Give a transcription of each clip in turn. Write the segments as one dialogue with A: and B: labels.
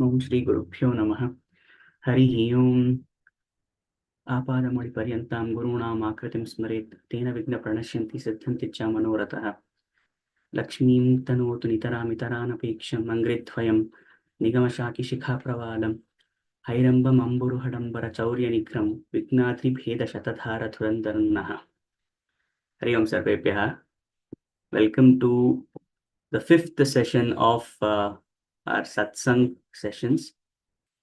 A: ओम श्री गुरुभ्यो नमः। हरिः ओम्। आपादमौलिपर्यन्तां गुरूणाम् आकृतिं स्मरेत् तेन विघ्नप्रणश्यन्ति सिद्ध्यन्ति च मनोरथः। लक्ष्मीं तनोतु नितरामितरानपेक्षम् अङ्घ्रिद्वयं निगमशाकिशिखाप्रवालं हैरम्बम् अम्बुरुहडम्बरचौर्यनिघ्नं विघ्नाद्रिभेदशतधारधुरन्धरं नः। हरि ओम् सर्वेभ्यः। Welcome to the fifth session of our Satsang sessions.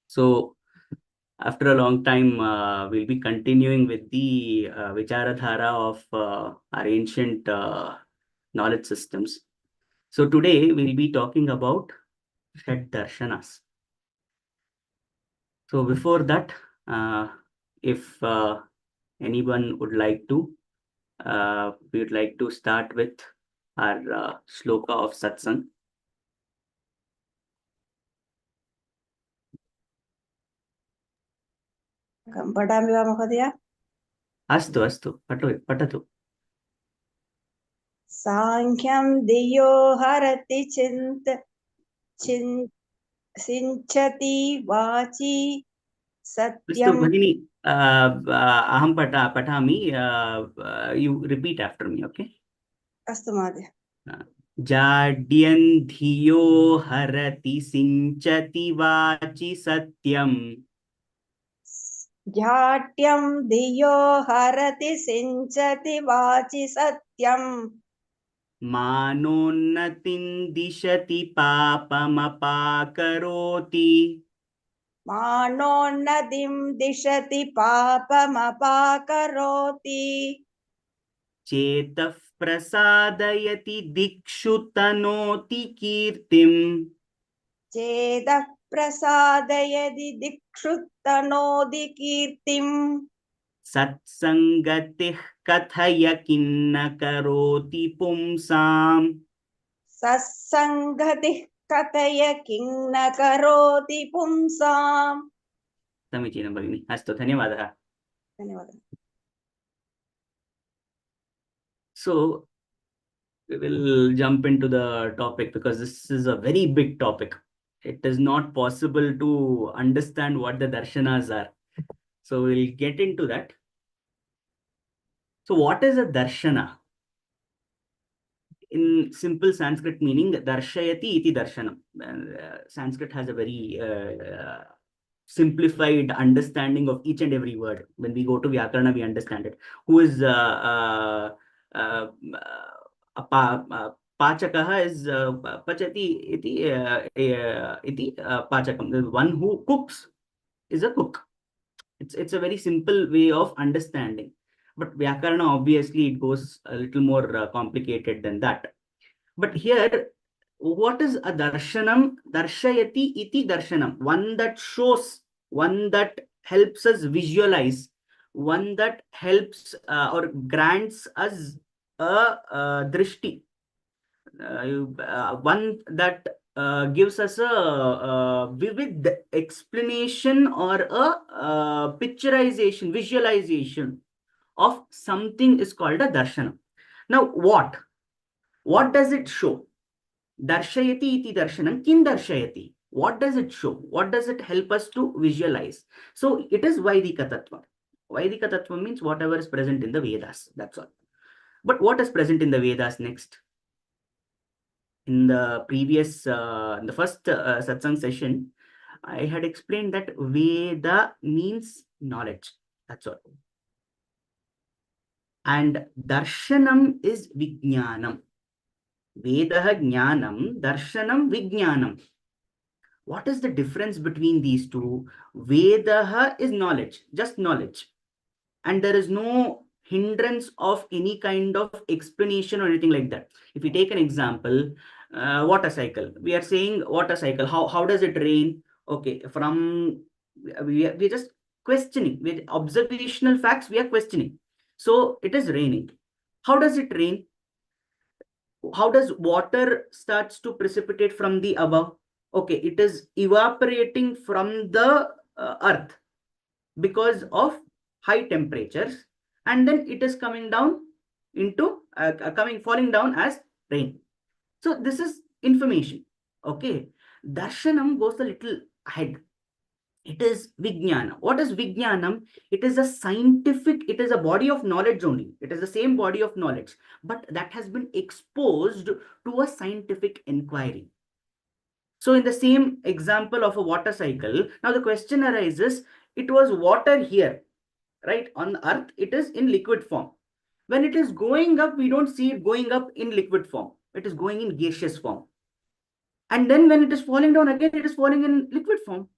A: So, after a long time, we'll be continuing with the Vicharadhara of our ancient knowledge systems. So today we'll be talking about Shed Darshanas. So before that, if anyone would like to, we would like to start with our shloka of Satsang.
B: पठामि वा महोदय?
A: अस्तु अस्तु, पठतु।
B: साङ्ख्यं धियो हरति सिञ्चति वाचि
A: अस्तु
B: सत्यं.
A: भगिनी, अहं पठामि, you repeat after me, okay?
B: अस्तु महोदय।
A: जाड्यन् धियो हरति सिञ्चति वाचि सत्यम्।
B: जाट्यं धियो हरति सिञ्चति वाचि सत्यम्।
A: मानोन्नतिं दिशति पापमपाकरोति।
B: मानोन्नतिं दिशति पापमपाकरोति।
A: चेतः प्रसादयति दिक्षु तनोति कीर्तिम्।
B: चेदः प्रसादयति दिक्षु तनोति कीर्तिम्।
A: सत्सङ्गतिः कथय किन्न करोति पुंसाम्।
B: सत्सङ्गतिः कथय किं न करोति पुंसाम्।
A: समीचीनं भगिनि, अस्तु, धन्यवादः।
B: धन्यवादः।
A: So we will jump into the topic because this is a very big topic. It is not possible to understand what the darshanas are. So we'll get into that. So what is a darshana? In simple Sanskrit meaning, darshayati iti darshanam. Sanskrit has a very simplified understanding of each and every word. When we go to Vyakarana, we understand it. Who is Pachakaha is Pachati iti Pachakam. The one who cooks is a cook. It's a very simple way of understanding. But Vyakarana, obviously, it goes a little more complicated than that. But here, what is a darshanam? Darshayati iti darshanam. One that shows, one that helps us visualize, one that helps or grants us a drishti. One that gives us a vivid explanation or a picturization, visualization of something is called a darshanam. Now, what does it show? Darshayati iti darshanam, kim darshayati? What does it show? What does it help us to visualize? So it is Vaidika Tattva. Vaidika Tattva means whatever is present in the Vedas. That's all. But what is present in the Vedas next? In the previous, in the first satsang session, I had explained that Veda means knowledge. That's all. And darshanam is vijnanam. Vedaha jnanam, darshanam vijnanam. What is the difference between these two? Vedaha is knowledge, just knowledge. And there is no hindrance of any kind of explanation or anything like that. If we take an example, water cycle. We are saying water cycle. How does it rain? Okay, we're just questioning. With observational facts, we are questioning. So it is raining. How does it rain? How does water starts to precipitate from the above? Okay, it is evaporating from the earth because of high temperatures, and then it is coming down into falling down as rain. So this is information. Okay, darshanam goes a little ahead. It is Vijnana. What is Vijnanam? It is a scientific, it is a body of knowledge only. It is the same body of knowledge, but that has been exposed to a scientific inquiry. So in the same example of a water cycle, now the question arises, it was water here, right? On the earth, it is in liquid form. When it is going up, we don't see it going up in liquid form. It is going in gaseous form. And then when it is falling down again, it is falling in liquid form.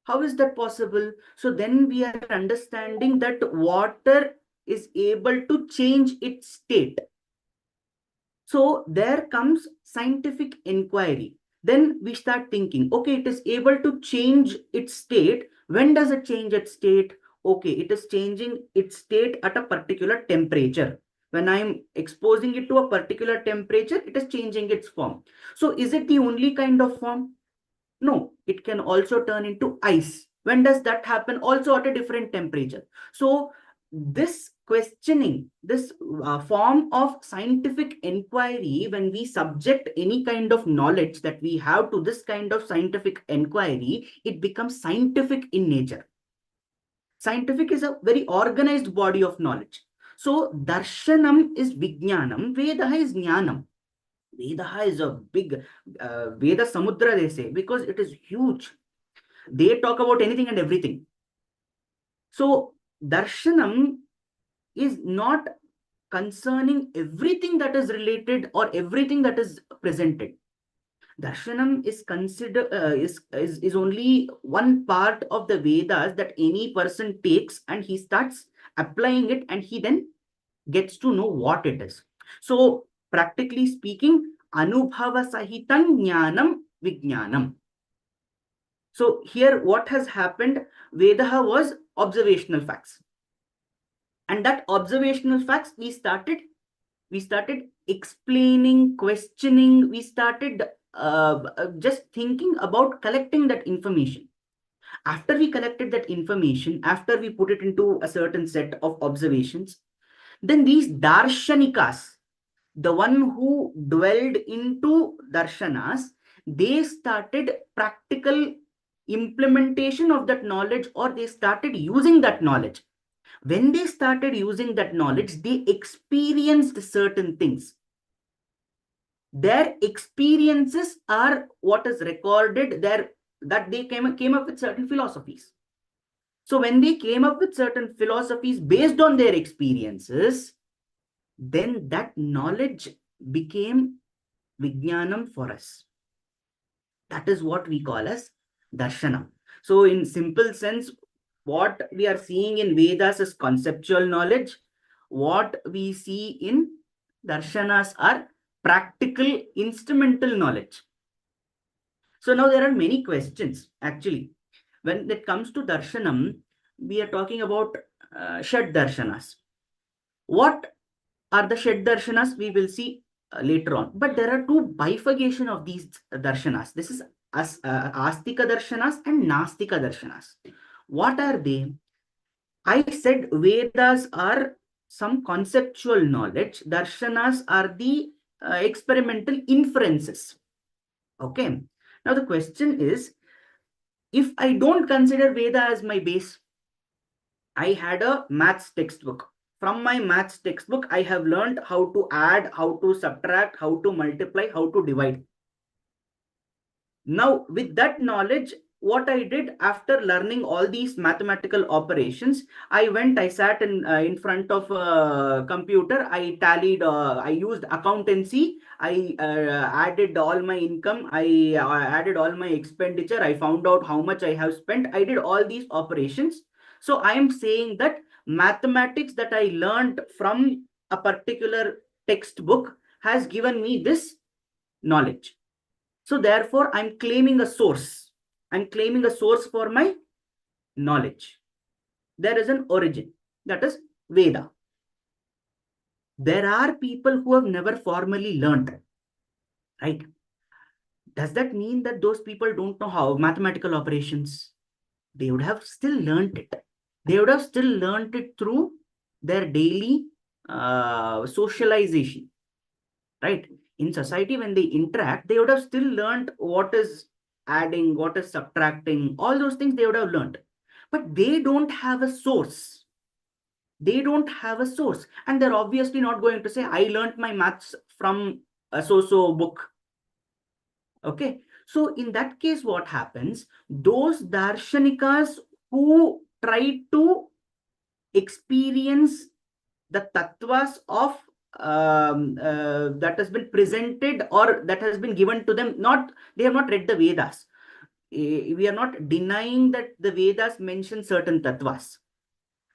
A: How is that possible? So then we are understanding that water is able to change its state. So there comes scientific inquiry. Then we start thinking, okay, it is able to change its state. When does it change its state? Okay, it is changing its state at a particular temperature. When I'm exposing it to a particular temperature, it is changing its form. So is it the only kind of form? No, it can also turn into ice. When does that happen? Also at a different temperature. So this questioning, this form of scientific inquiry, when we subject any kind of knowledge that we have to this kind of scientific inquiry, it becomes scientific in nature. Scientific is a very organized body of knowledge. So darshanam is vijnanam, Veda is jnanam. Veda is a big Veda Samudra, they say, because it is huge. They talk about anything and everything. So, Darshanam is not concerning everything that is related or everything that is presented. Darshanam is considered is only one part of the Vedas that any person takes and he starts applying it and he then gets to know what it is. So, practically speaking, Anubhava Sahitam Jnanam Vijnanam. So here what has happened, Vedaha was observational facts. And that observational facts we started explaining, questioning, we started just thinking about collecting that information. After we collected that information, after we put it into a certain set of observations, then these darshanikas, the one who dwelled into darshanas, they started practical implementation of that knowledge, or they started using that knowledge. When they started using that knowledge, they experienced certain things. Their experiences are what is recorded there, that they came up with certain philosophies. So when they came up with certain philosophies based on their experiences, then that knowledge became Vijnanam for us. That is what we call as Darshanam. So in simple sense, what we are seeing in Vedas is conceptual knowledge. What we see in Darshanas are practical, instrumental knowledge. So now there are many questions actually. When it comes to Darshanam, we are talking about Shad Darshanas. What are the Shed Darshanas? We will see later on. But there are two bifurcation of these darshanas. This is Astika Darshanas and Nastika Darshanas. What are they? I said Vedas are some conceptual knowledge. Darshanas are the experimental inferences. Okay. Now the question is, if I don't consider Veda as my base, I had a maths textbook. From my maths textbook, I have learned how to add, how to subtract, how to multiply, how to divide. Now, with that knowledge, what I did after learning all these mathematical operations, I sat in front of a computer, I tallied, I used accountancy, I added all my income, I added all my expenditure, I found out how much I have spent, I did all these operations. So I am saying that mathematics that I learned from a particular textbook has given me this knowledge. So therefore, I'm claiming a source. I'm claiming a source for my knowledge. There is an origin, that is Veda. There are people who have never formally learned, right? Does that mean that those people don't know how mathematical operations? They would have still learned it. They would have still learned it through their daily socialization, right? In society, when they interact, they would have still learned what is adding, what is subtracting, all those things they would have learned. But they don't have a source. They don't have a source. And they're obviously not going to say, I learned my maths from a so-so book. Okay. So in that case, what happens? Those darshanikas who try to experience the tattvas of that has been presented or that has been given to them, not, they have not read the Vedas. We are not denying that the Vedas mention certain tattvas,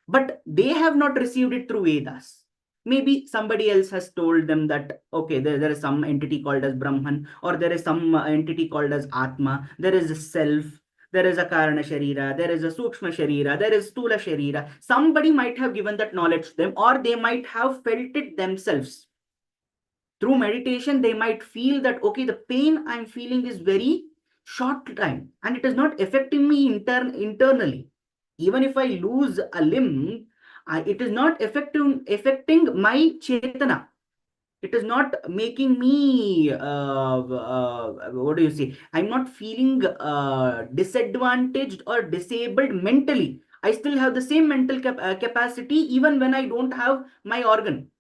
A: but they have not received it through Vedas. Maybe somebody else has told them that, okay, there is some entity called as Brahman, or there is some entity called as Atma, there is a self, there is a Karana Sharira, there is a Sukshma Sharira, there is Stula Sharira. Somebody might have given that knowledge to them, or they might have felt it themselves. Through meditation, they might feel that, okay, the pain I'm feeling is very short time and it is not affecting me internally. Even if I lose a limb, it is not affecting my chetana. It is not making me, what do you say? I'm not feeling disadvantaged or disabled mentally. I still have the same mental capacity even when I don't have my organ.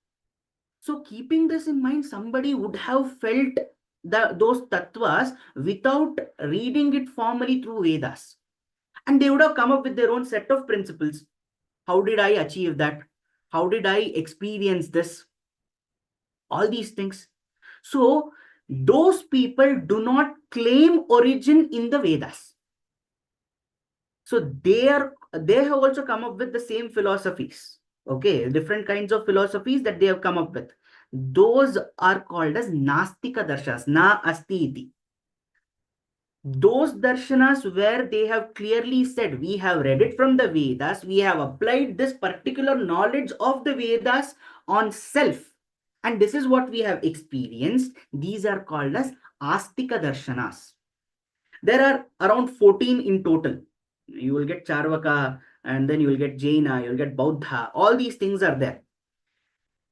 A: So keeping this in mind, somebody would have felt those tattvas without reading it formally through Vedas. And they would have come up with their own set of principles. How did I achieve that? How did I experience this? All these things. So those people do not claim origin in the Vedas. So they have also come up with the same philosophies. Okay, different kinds of philosophies that they have come up with. Those are called as Nastika darshanas, na asti iti. Those darshanas where they have clearly said, we have read it from the Vedas, we have applied this particular knowledge of the Vedas on self, and this is what we have experienced. These are called as Astika darshanas. There are around 14 in total. You will get Charvaka, and then you will get Jaina, you will get Bauddha. All these things are there.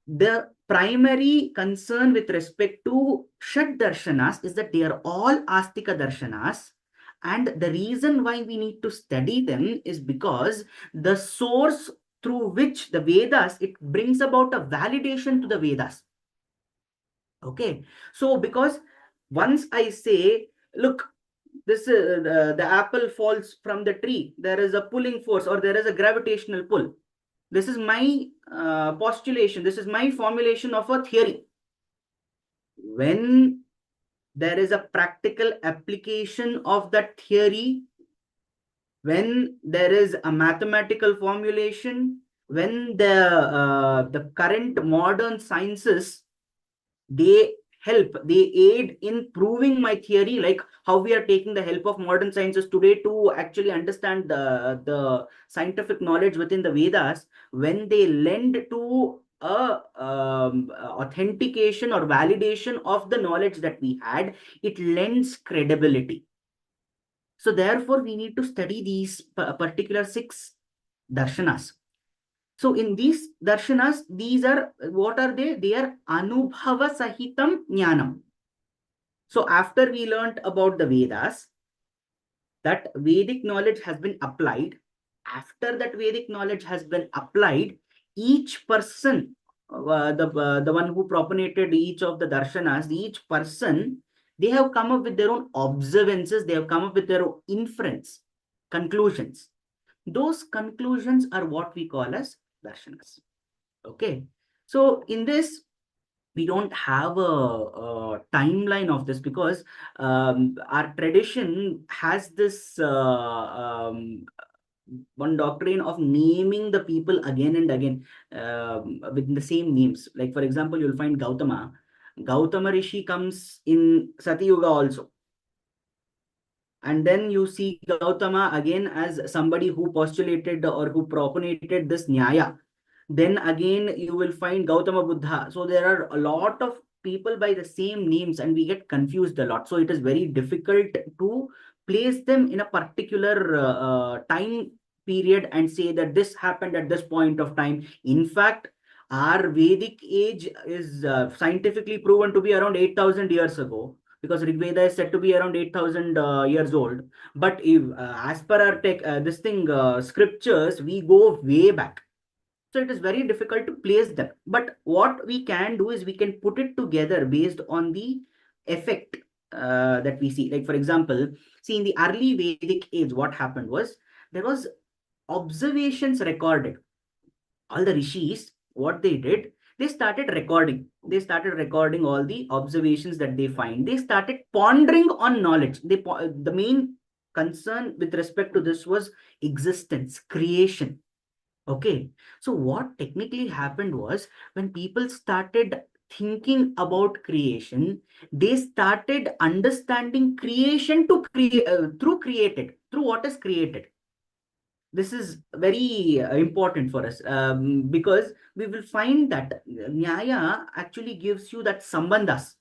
A: The primary concern with respect to Shad Darshanas is that they are all Astika Darshanas. And the reason why we need to study them is because the source through which the Vedas, it brings about a validation to the Vedas. Okay. So because once I say, look, this the apple falls from the tree, there is a pulling force or there is a gravitational pull. This is my postulation. This is my formulation of a theory. When there is a practical application of that theory, when there is a mathematical formulation, when the current modern sciences, they aid in proving my theory, like how we are taking the help of modern sciences today to actually understand the scientific knowledge within the Vedas. When they lend to a authentication or validation of the knowledge that we had, it lends credibility. So therefore we need to study these particular 6 darshanas. So in these darshanas, these are, what are they? They are Anubhava Sahitam Jnanam. So after we learnt about the Vedas, that Vedic knowledge has been applied. After that Vedic knowledge has been applied, each person, the one who propagated each of the darshanas, each person, they have come up with their own observances, they have come up with their own inference, conclusions. Those conclusions are what we call as darshanas. Okay. So in this, we don't have a timeline of this because our tradition has this one doctrine of naming the people again and again with the same names. Like, for example, you'll find Gautama. Gautama Rishi comes in Sati Yuga also. And then you see Gautama again as somebody who postulated or who propagated this Nyaya. Then again, you will find Gautama Buddha. So there are a lot of people by the same names and we get confused a lot. So it is very difficult to place them in a particular time period and say that this happened at this point of time. In fact, our Vedic age is scientifically proven to be around 8,000 years ago. because Rig Veda is said to be around 8,000 years old. But if, as per our scriptures, we go way back. So it is very difficult to place them. But what we can do is we can put it together based on the effect that we see. Like, for example, see, in the early Vedic age, what happened was there was observations recorded. All the rishis, what they did, they started recording. They started recording all the observations that they find. They started pondering on knowledge. The main concern with respect to this was existence, creation. Okay, so what technically happened was when people started thinking about creation, they started understanding creation to create through what is created. This is very important for us, because we will find that Nyaya actually gives you that sambandhas.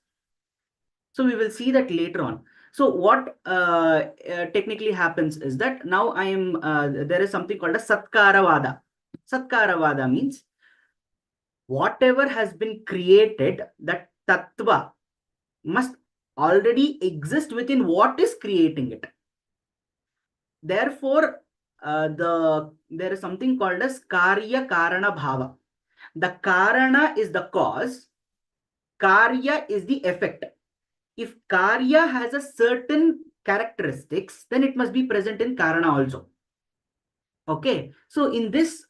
A: So we will see that later on. So what technically happens is that now there is something called a Satkaravada. Satkaravada means whatever has been created, that tattva must already exist within what is creating it. Therefore, there is something called as karya karana bhava. The karana is the cause, karya is the effect. If karya has a certain characteristics, then it must be present in karana also. Okay, so in this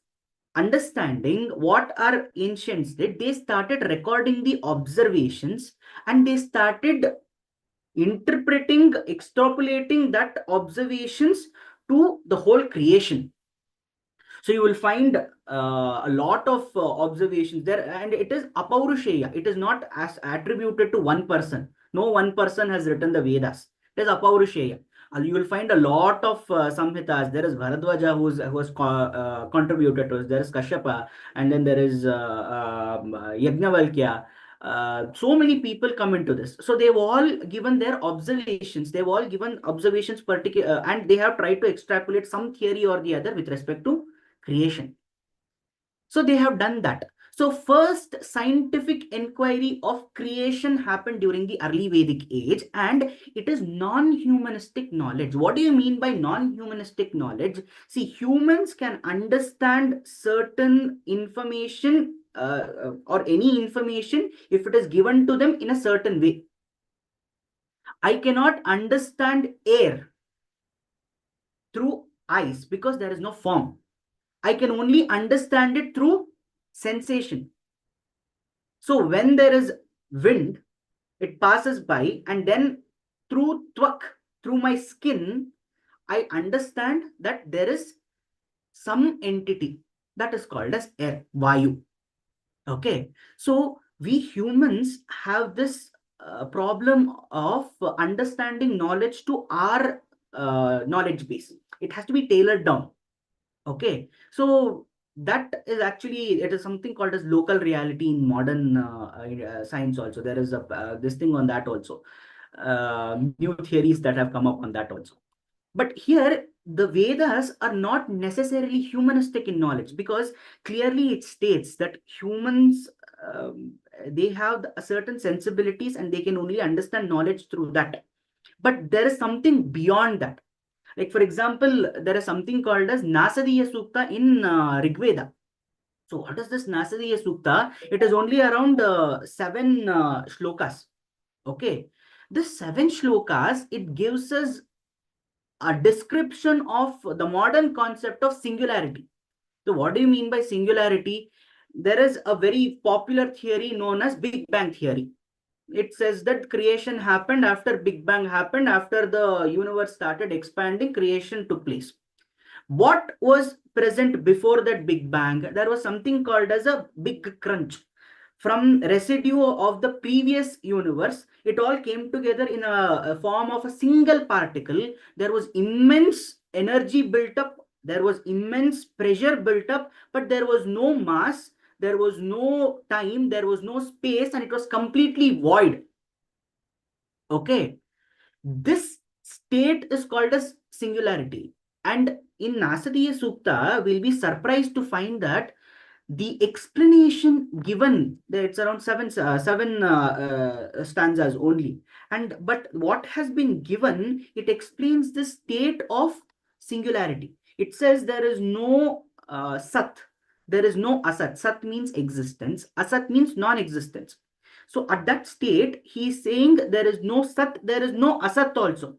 A: understanding, what our ancients did, they started recording the observations and they started interpreting, extrapolating that observations to the whole creation. So you will find a lot of observations there, and it is apaurusheya. It is not as attributed to one person. No one person has written the Vedas. It is apaurusheya. You will find a lot of samhitas. There is Bharadwaja who has contributed to it. There is Kashyapa, and then there is Yajnavalkya. So many people come into this. So they've all given their observations. They've all given observations particular, and they have tried to extrapolate some theory or the other with respect to creation. So they have done that. So first scientific inquiry of creation happened during the early Vedic age, and it is non-humanistic knowledge. What do you mean by non-humanistic knowledge? See, humans can understand certain information or any information if it is given to them in a certain way. I cannot understand air through eyes because there is no form. I can only understand it through sensation. So when there is wind, it passes by, and then through twak, through my skin, I understand that there is some entity that is called as air, Vayu. Okay, so we humans have this problem of understanding knowledge to our knowledge base. It has to be tailored down. Okay, so that is actually, it is something called as local reality in modern science also. There is this thing on that also. New theories that have come up on that also. But here, the Vedas are not necessarily humanistic in knowledge, because clearly it states that humans, they have certain sensibilities and they can only understand knowledge through that. But there is something beyond that. Like, for example, there is something called as Nasadiya Sukta in Rig Veda. So what is this Nasadiya Sukta? It is only around 7 shlokas. Okay. This 7 shlokas, it gives us a description of the modern concept of singularity. So what do you mean by singularity? There is a very popular theory known as Big Bang theory. It says that creation happened after Big Bang happened, after the universe started expanding, creation took place. What was present before that Big Bang? There was something called as a big crunch. From residue of the previous universe, it all came together in a form of a single particle. There was immense energy built up, there was immense pressure built up, but there was no mass, there was no time, there was no space, and it was completely void. Okay, this state is called as singularity. And in Nasadiya Sukta, we'll be surprised to find that the explanation given, it's around seven stanzas only. But what has been given, it explains the state of singularity. It says there is no Sat, there is no Asat. Sat means existence, Asat means non-existence. So at that state, he is saying there is no Sat, there is no Asat also.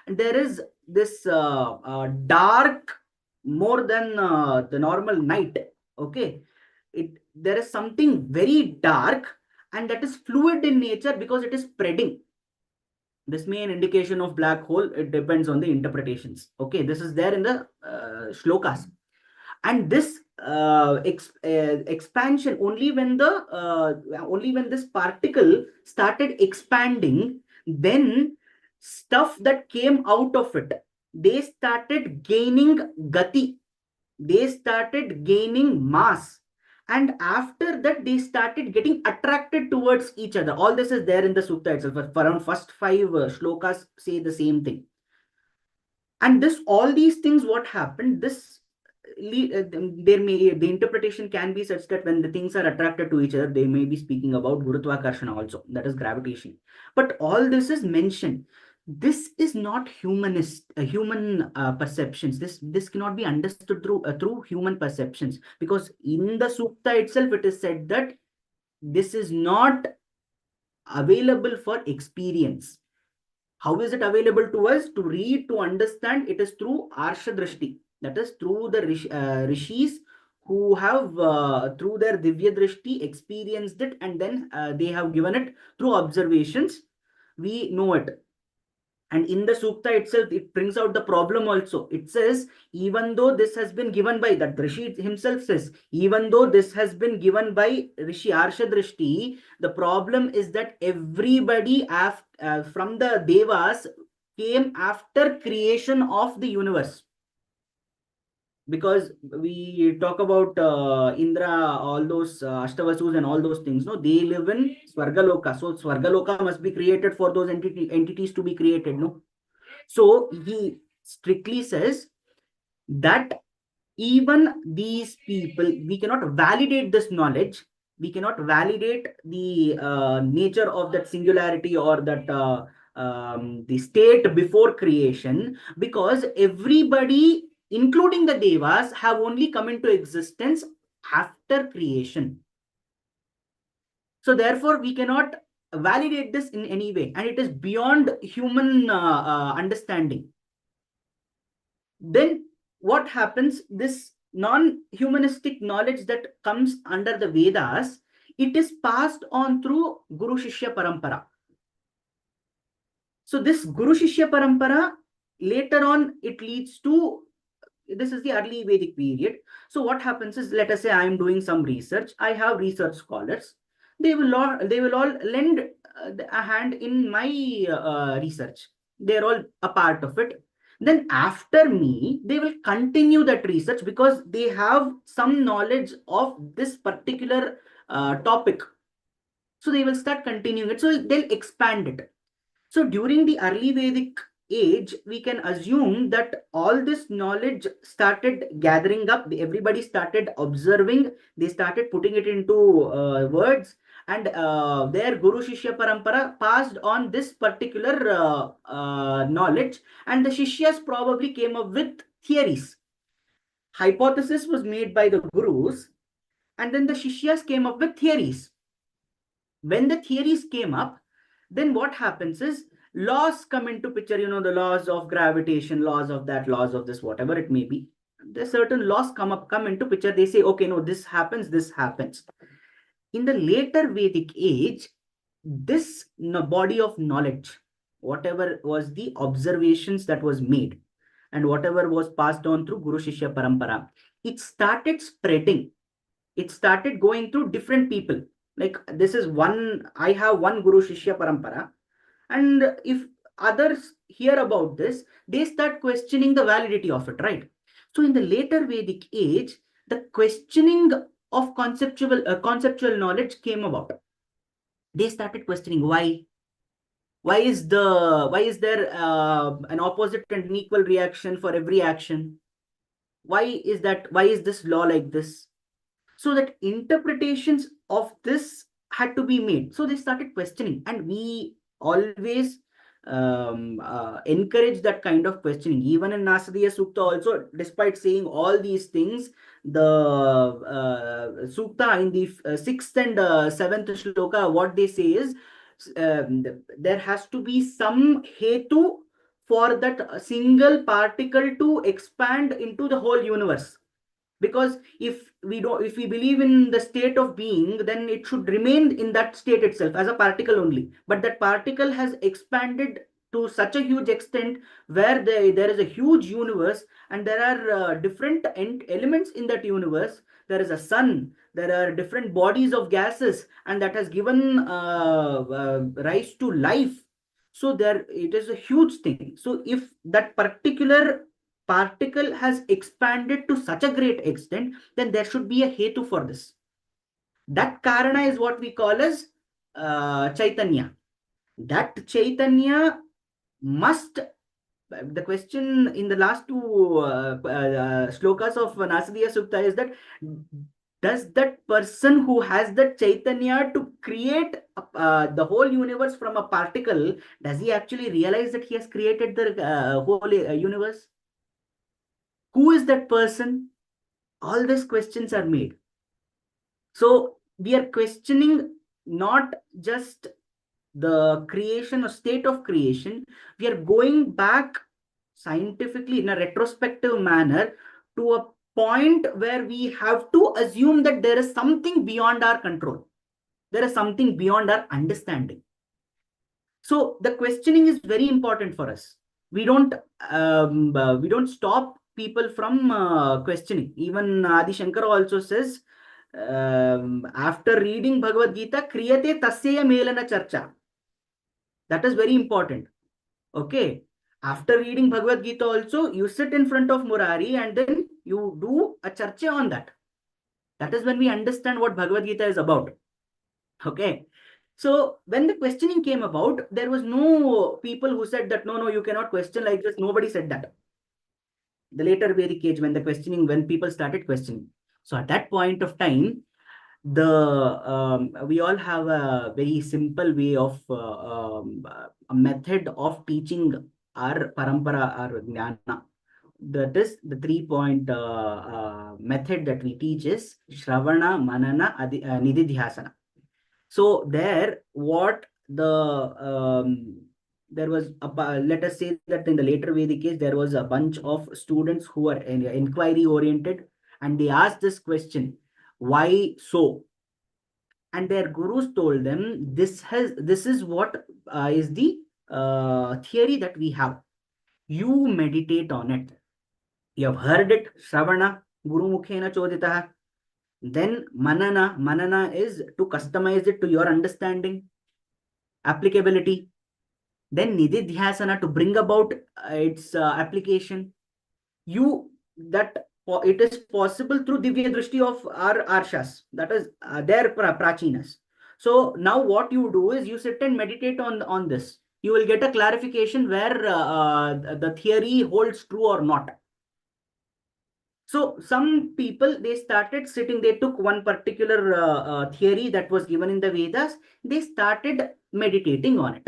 A: And there is this dark more than the normal night. Okay, there is something very dark, and that is fluid in nature because it is spreading. This may an indication of black hole. It depends on the interpretations. Okay, this is there in the shlokas. And this expansion, only when this particle started expanding, then stuff that came out of it, they started gaining gati, they started gaining mass, and after that they started getting attracted towards each other. All this is there in the sutta itself. For around first five shlokas say the same thing. And this, all these things, what happened, the interpretation can be such that when the things are attracted to each other, they may be speaking about gurutvakarshana also, that is gravitation. But all this is mentioned. This is not human perceptions. This cannot be understood through human perceptions, because in the sukta itself it is said that this is not available for experience. How is it available to us? To read, to understand, it is through Arsha Drishti. That is through the rishis who have, through their Divya Drishti, experienced it, and then they have given it through observations. We know it. And in the Sukta itself, it brings out the problem also. It says, even though this has been given by, that Rishi himself says, even though this has been given by Rishi Arsha Drishti, the problem is that everybody from the Devas came after creation of the universe. Because we talk about Indra, all those Ashtavasus and all those things, no, they live in Swargaloka. So Swargaloka must be created for those entities to be created, no? So he strictly says that even these people, we cannot validate this knowledge. We cannot validate the nature of that singularity or that the state before creation, because everybody, including the devas, have only come into existence after creation. So therefore, we cannot validate this in any way, and it is beyond human understanding. Then what happens? This non-humanistic knowledge that comes under the Vedas, it is passed on through Guru Shishya Parampara. So this Guru Shishya Parampara, later on, it leads to, this is the early Vedic period. So what happens is, let us say I am doing some research. I have research scholars. They will all lend a hand in my research. They're all a part of it. Then after me, they will continue that research because they have some knowledge of this particular topic. So they will start continuing it. So they'll expand it. So during the early Vedic age, we can assume that all this knowledge started gathering up. Everybody started observing. They started putting it into words, and their Guru Shishya Parampara passed on this particular knowledge, and the Shishyas probably came up with theories. Hypothesis was made by the Gurus, and then the Shishyas came up with theories. When the theories came up, then what happens is laws come into picture, the laws of gravitation, laws of that, laws of this, whatever it may be. There's certain laws come into picture. They say, okay, no, this happens, this happens. In the later Vedic age, this body of knowledge, whatever was the observations that was made and whatever was passed on through Guru Shishya Parampara, it started spreading. It started going through different people. Like, this is one, I have one Guru Shishya Parampara, and if others hear about this, they start questioning the validity of it, right? So in the later Vedic age, the questioning of conceptual knowledge came about. They started questioning why. Why is there an opposite and an equal reaction for every action? Why is this law like this? So that interpretations of this had to be made. So they started questioning, and we always encourage that kind of questioning. Even in Nasadiya Sukta also, despite saying all these things, the Sukta in the sixth and seventh shloka, what they say is, there has to be some hetu for that single particle to expand into the whole universe. Because if we believe in the state of being, then it should remain in that state itself as a particle only, but that particle has expanded to such a huge extent where there is a huge universe, and there are different elements in that universe. There is a sun, there are different bodies of gases, and that has given rise to life. So there it is a huge thing. So if that particular particle has expanded to such a great extent, then there should be a hetu for this. That karana is what we call as Chaitanya. That Chaitanya must. The question in the last two shlokas of Nasadiya Sukta is that, does that person who has that Chaitanya to create the whole universe from a particle, does he actually realize that he has created the whole universe? Who is that person? All these questions are made. So we are questioning not just the creation or state of creation, we are going back scientifically in a retrospective manner to a point where we have to assume that there is something beyond our control. There is something beyond our understanding. So the questioning is very important for us. We don't stop people from questioning. Even Adi Shankara also says, after reading Bhagavad Gita, kriyate tasya melana charcha. That is very important. Okay. After reading Bhagavad Gita also, you sit in front of Murari and then you do a charcha on that. That is when we understand what Bhagavad Gita is about. Okay. So when the questioning came about, there was no people who said that, no, you cannot question like this. Nobody said that. The later Vedic age, when people started questioning. So at that point of time, we all have a very simple way of a method of teaching our parampara, our jnana. That is the 3-point method that we teach is Shravana, Manana, Nididhyasana. So there, there was let us say that in the later Vedic age, there was a bunch of students who were inquiry oriented, and they asked this question, why so? And their gurus told them, this is what is the theory that we have. You meditate on it. You have heard it, Shravana, Guru Mukhena Choditaha. Then Manana is to customize it to your understanding, applicability. Then Nididhyasana, to bring about its application. It is possible through Divya Drishti of our Arshas, that is their Prachinas. So now what you do is you sit and meditate on this. You will get a clarification where the theory holds true or not. So some people, they started sitting, they took one particular theory that was given in the Vedas, they started meditating on it.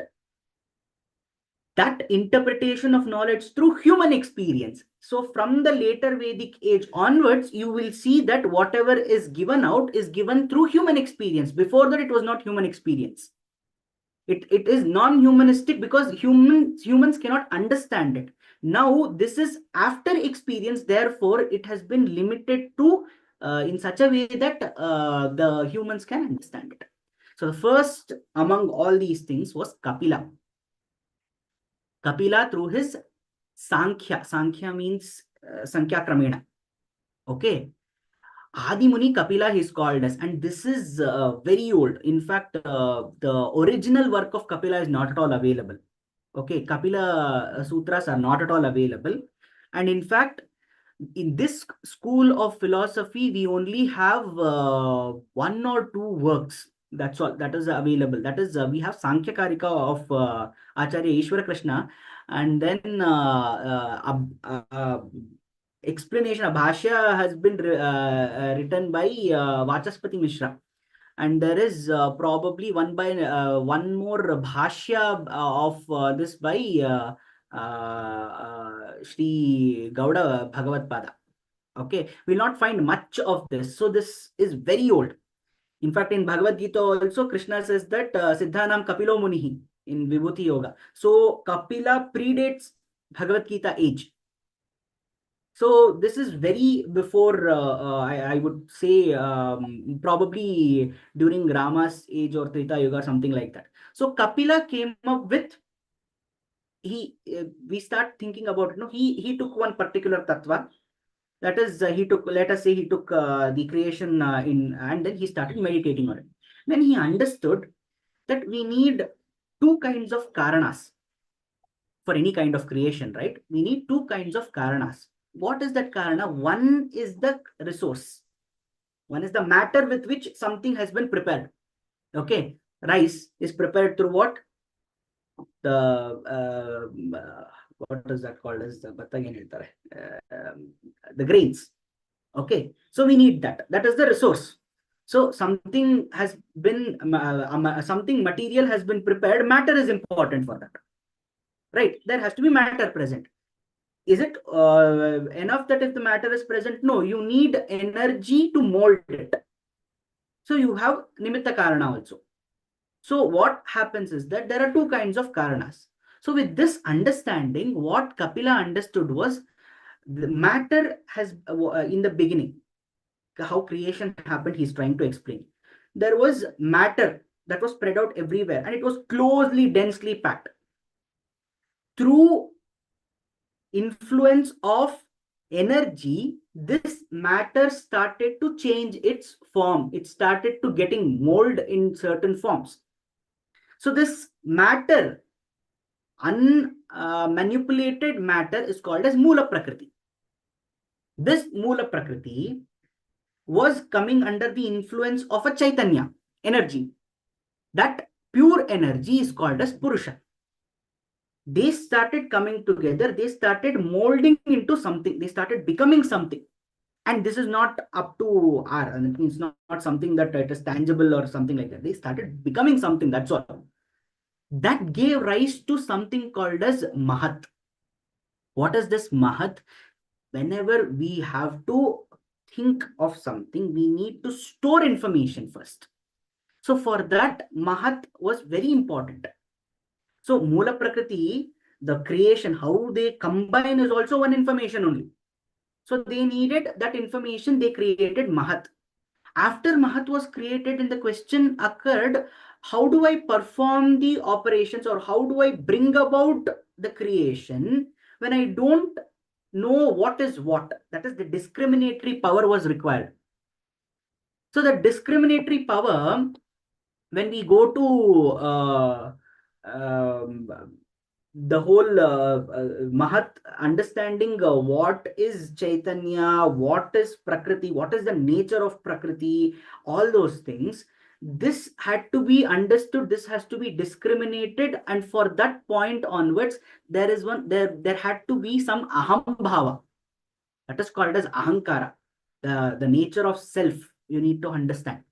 A: That interpretation of knowledge through human experience. So from the later Vedic age onwards, you will see that whatever is given out is given through human experience. Before that, it was not human experience. It is non-humanistic because humans cannot understand it. Now, this is after experience, therefore, it has been limited to in such a way that the humans can understand it. So the first among all these things was Kapila. Kapila, through his Sankhya. Sankhya means Sankhya Kramena. Okay. Adi Muni Kapila is called as, and this is very old. In fact, the original work of Kapila is not at all available. Okay, Kapila Sutras are not at all available. And in fact, in this school of philosophy, we only have 1 or 2 works. That's all that is available. That is, we have Sankhya Karika of Acharya Ishwara Krishna, and then explanation, a bhashya has been written by Vachaspati Mishra. And there is probably one more bhashya of this by Shri Gauda Bhagavad Pada. Okay, we'll not find much of this. So this is very old. In fact, in Bhagavad Gita also, Krishna says that Siddhanam Kapilo Munihi in Vibhuti Yoga. So Kapila predates Bhagavad Gita age. So this is very before, I would say, probably during Rama's age or Treta Yuga, something like that. So Kapila came up with, we start thinking about, he took one particular tattva. That is, he took, let us say he took the creation and then he started meditating on it. Then he understood that we need two kinds of karanas for any kind of creation, right? We need two kinds of karanas. What is that karana? One is the resource. One is the matter with which something has been prepared. Okay. Rice is prepared through what? What is that called as the grains. Okay. So we need that. That is the resource. So something has been, something material has been prepared. Matter is important for that. Right. There has to be matter present. Is it enough that if the matter is present? No, you need energy to mold it. So you have nimitta karana also. So what happens is that there are two kinds of karanas. So with this understanding, what Kapila understood was the matter has, in the beginning, how creation happened, he's trying to explain. There was matter that was spread out everywhere and it was closely, densely packed. Through influence of energy, this matter started to change its form. It started to getting molded in certain forms. So this matter, unmanipulated matter, is called as Mula Prakriti. This Mula Prakriti was coming under the influence of a Chaitanya, energy. That pure energy is called as Purusha. They started coming together, they started molding into something, they started becoming something. And this is not up to our, and it means not something that it is tangible or something like that. They started becoming something, that's all. That gave rise to something called as Mahat. What is this Mahat? Whenever we have to think of something, we need to store information first. So for that, Mahat was very important. So Mula Prakriti, the creation, how they combine is also one information only. So they needed that information, they created Mahat. After Mahat was created and the question occurred, how do I perform the operations or how do I bring about the creation when I don't know what is what? That is, the discriminatory power was required. So the discriminatory power, when we go to the whole Mahat understanding, what is Chaitanya, what is Prakriti, what is the nature of Prakriti, all those things, this had to be understood, this has to be discriminated, and for that point onwards, there had to be some aham bhava. That is called as ahankara, the nature of self, you need to understand.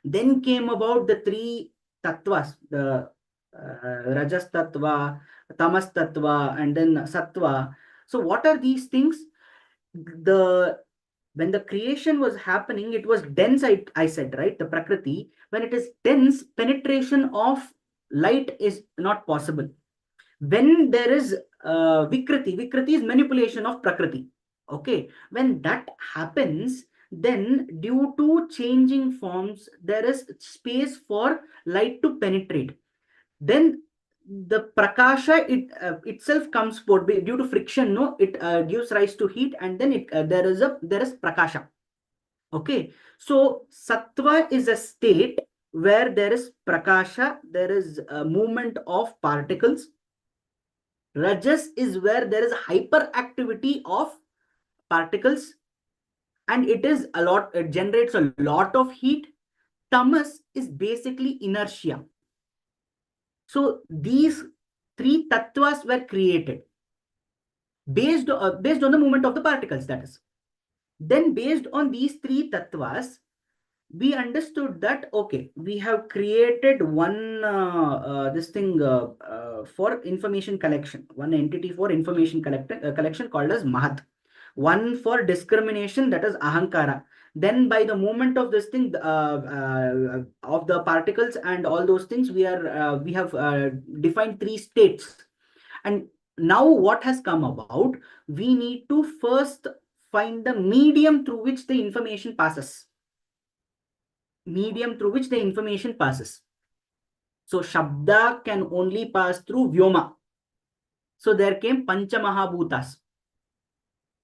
A: Then came about the three tattvas, the Rajas tattva, Tamas tattva, and then Sattva. So what are these things? When the creation was happening, it was dense, I said, right? The Prakriti, when it is dense, penetration of light is not possible. When there is Vikriti is manipulation of Prakriti. Okay, when that happens, then due to changing forms, there is space for light to penetrate. Then the prakasha itself comes forth due to friction. No, it gives rise to heat, and then there is prakasha. Okay, so sattva is a state where there is prakasha, there is a movement of particles. Rajas is where there is hyperactivity of particles and it generates a lot of heat. Tamas is basically inertia. So these three tattvas were created. based on the movement of the particles, that is. Then based on these three tattvas, we understood that, okay, we have created one this thing for information collection, one entity for information collection called as Mahat, one for discrimination, that is Ahankara. Then by the movement of this thing of the particles and all those things, we have defined three states. And now what has come about, we need to first find the medium through which the information passes. Medium through which the information passes. So Shabda can only pass through Vyoma. So there came Pancha Mahabhutas.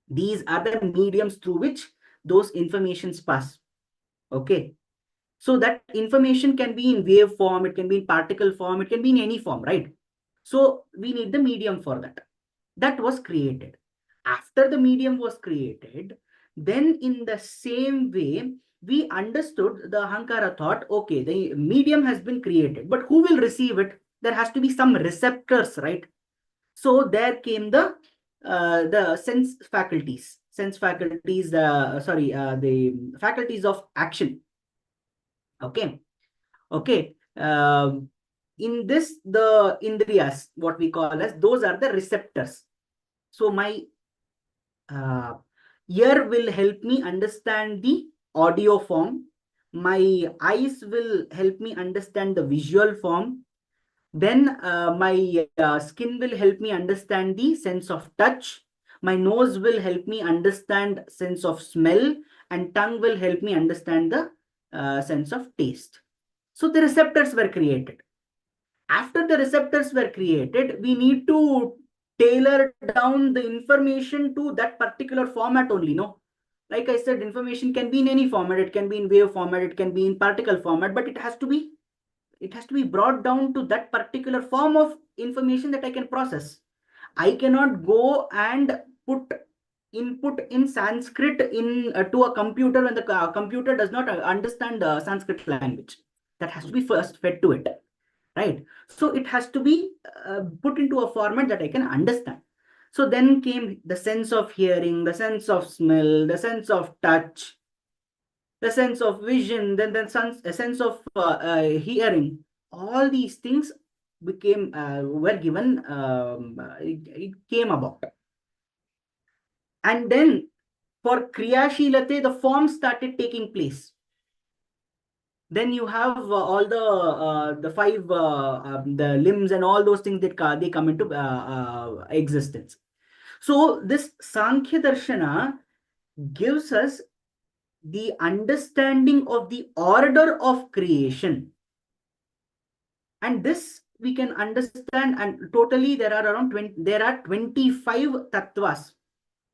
A: These are the mediums through which those informations pass. Okay. So that information can be in wave form, it can be in particle form, it can be in any form, right? So we need the medium for that. That was created. After the medium was created, then in the same way, we understood, the Ahankara thought, okay, the medium has been created, but who will receive it? There has to be some receptors, right? So there came the sense faculties, the faculties of action. Okay. Okay. In this, the Indriyas, what we call as, those are the receptors. So my ear will help me understand the audio form. My eyes will help me understand the visual form. Then my skin will help me understand the sense of touch. My nose will help me understand sense of smell, and tongue will help me understand the sense of taste. So the receptors were created. After the receptors were created, we need to tailor down the information to that particular format only, no? Like I said, information can be in any format. It can be in wave format, it can be in particle format, but it has to be brought down to that particular form of information that I can process. I cannot go and put input in Sanskrit in to a computer when the computer does not understand the Sanskrit language. That has to be first fed to it, right? So it has to be put into a format that I can understand. So then came the sense of hearing, the sense of smell, the sense of touch, the sense of vision, then a sense of hearing. All these things were given, it came about. And then for Kriyashilate, the forms started taking place. Then you have all the five the limbs and all those things that they come into existence. So this Sankhya Darshana gives us the understanding of the order of creation. And this we can understand, and totally there are around 25 tattvas,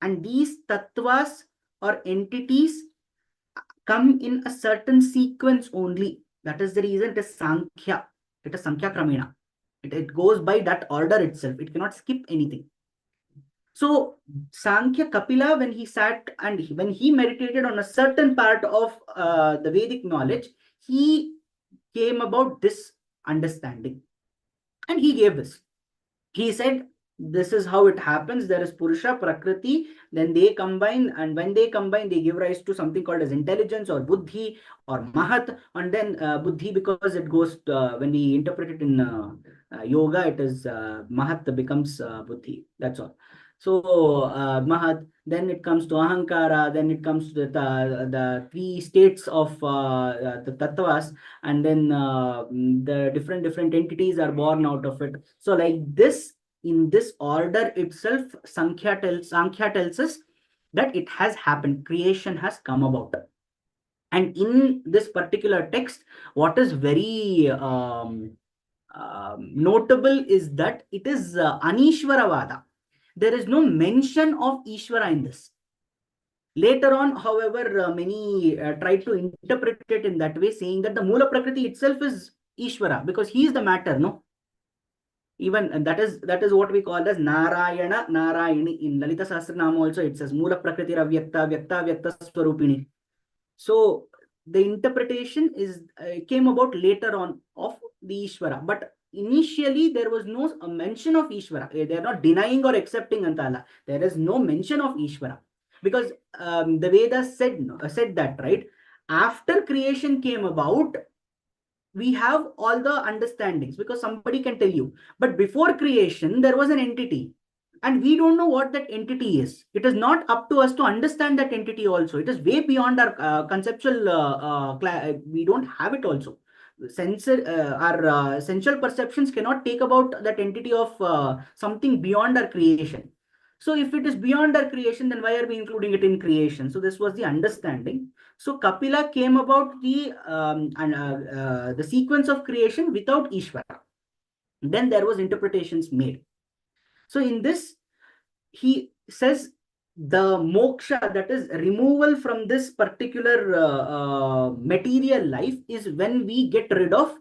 A: and these tattvas or entities come in a certain sequence only. That is the reason it is Sankhya. It is Sankhya Kramena. It goes by that order itself. It cannot skip anything. So Sankhya Kapila, when he sat and when he meditated on a certain part of the Vedic knowledge, he came about this understanding. And he gave this. He said, this is how it happens. There is Purusha, Prakriti, then they combine, and when they combine, they give rise to something called as intelligence or Buddhi or Mahat, and then Buddhi, because it goes when we interpret it in yoga, it is Mahat becomes Buddhi. That's all. So Mahat, then it comes to Ahankara, then it comes to the three states of the Tattvas, and then the different entities are born out of it. So like this, in this order itself, Sankhya tells us that it has happened. Creation has come about. And in this particular text, what is very notable is that it is Anishwaravada. There is no mention of Ishvara in this. Later on, however, many tried to interpret it in that way, saying that the Mula Prakriti itself is Ishvara, because he is the matter, no? Even that is what we call as Narayana, Narayani. In Lalita Sahasranama also it says Mula Prakriti Avyakta, Vyakta, Vyakta Swarupini. So the interpretation is came about later on of the Ishvara. But initially there was no mention of Ishvara. They are not denying or accepting Antala. There is no mention of Ishvara. Because the Vedas said that, right? After creation came about, we have all the understandings because somebody can tell you. But before creation, there was an entity. And we don't know what that entity is. It is not up to us to understand that entity also. It is way beyond our conceptual, we don't have it also. Our sensual perceptions cannot take about that entity of something beyond our creation. So if it is beyond our creation, then why are we including it in creation? So this was the understanding. So Kapila came about the sequence of creation without Ishvara. Then there was interpretations made. So in this, he says the moksha, that is removal from this particular material life, is when we get rid of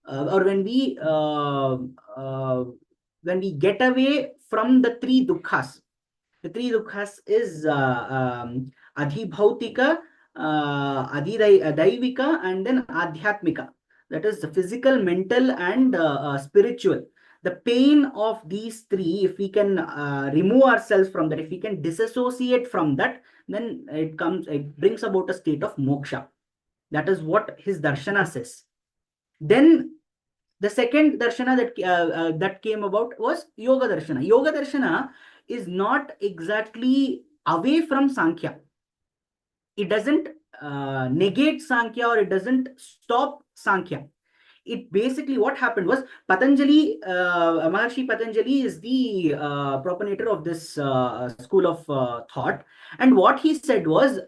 A: or when we get away from the three dukkhas. The three dukkhas is adhibhautika, daivika, and then adhyatmika. That is the physical, mental, and spiritual. The pain of these three, if we can remove ourselves from that, if we can disassociate from that, then it brings about a state of moksha. That is what his darshana says. Then the second darshana that came about was yoga darshana. Yoga darshana is not exactly away from Sankhya. It doesn't negate Sankhya, or it doesn't stop Sankhya. It basically, what happened was, Patanjali, Maharshi Patanjali is the propagator of this school of thought. And what he said was,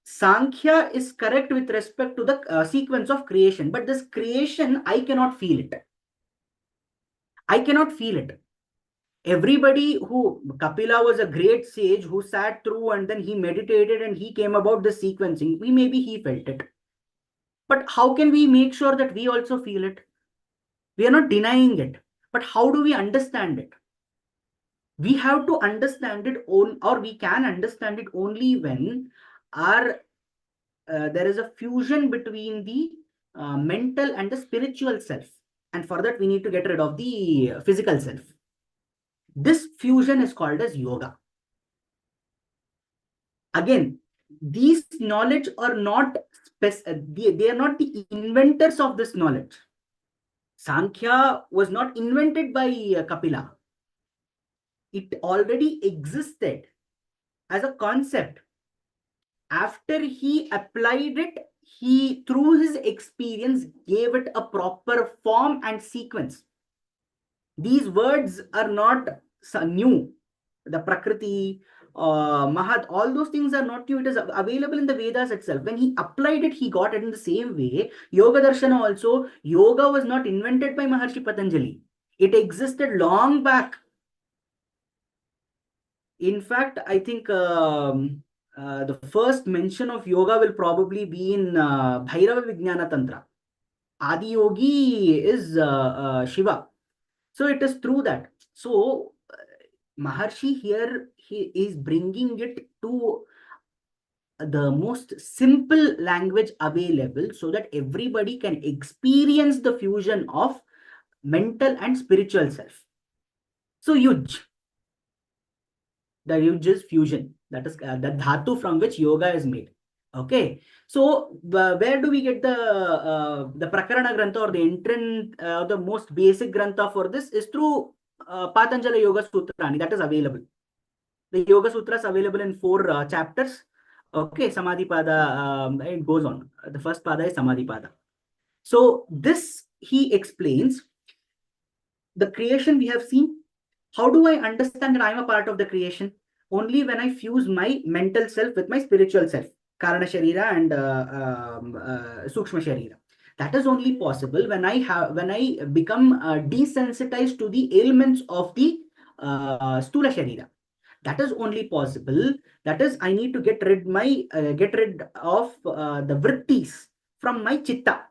A: Sankhya is correct with respect to the sequence of creation, but this creation, I cannot feel it. I cannot feel it. Everybody Kapila was a great sage who sat through and then he meditated and he came about the sequencing. Maybe he felt it. But how can we make sure that we also feel it? We are not denying it. But how do we understand it? We have to understand it, or we can understand it only when there is a fusion between the mental and the spiritual self. And for that, we need to get rid of the physical self. This fusion is called as yoga. Again, these knowledge are not they are not the inventors of this knowledge. Sankhya was not invented by Kapila. It already existed as a concept. After he applied it, he, through his experience, gave it a proper form and sequence. These words are not new. The Prakriti, Mahat, all those things are not new. It is available in the Vedas itself. When he applied it, he got it in the same way. Yoga Darshana also, yoga was not invented by Maharshi Patanjali. It existed long back. In fact, I think the first mention of yoga will probably be in Bhairava Vijnana Tantra. Adi Yogi is Shiva. So it is through that. So Maharshi here, he is bringing it to the most simple language available so that everybody can experience the fusion of mental and spiritual self. So Yuj, the Yuj is fusion. That is the dhatu from which yoga is made. Okay. So where do we get the Prakarana Grantha, or the entrant, the most basic Grantha for this is through Patanjali Yoga Sutrani. That is available. The Yoga Sutras available in 4 chapters. Okay, Samadhi Pada, it goes on. The first Pada is Samadhi Pada. So this, he explains the creation we have seen. How do I understand that I am a part of the creation? Only when I fuse my mental self with my spiritual self, Karana Sharira and Sukshma Sharira. That is only possible when I become desensitized to the ailments of the Stula Sharira. That is only possible. That is, I need to get rid of the vrittis from my chitta.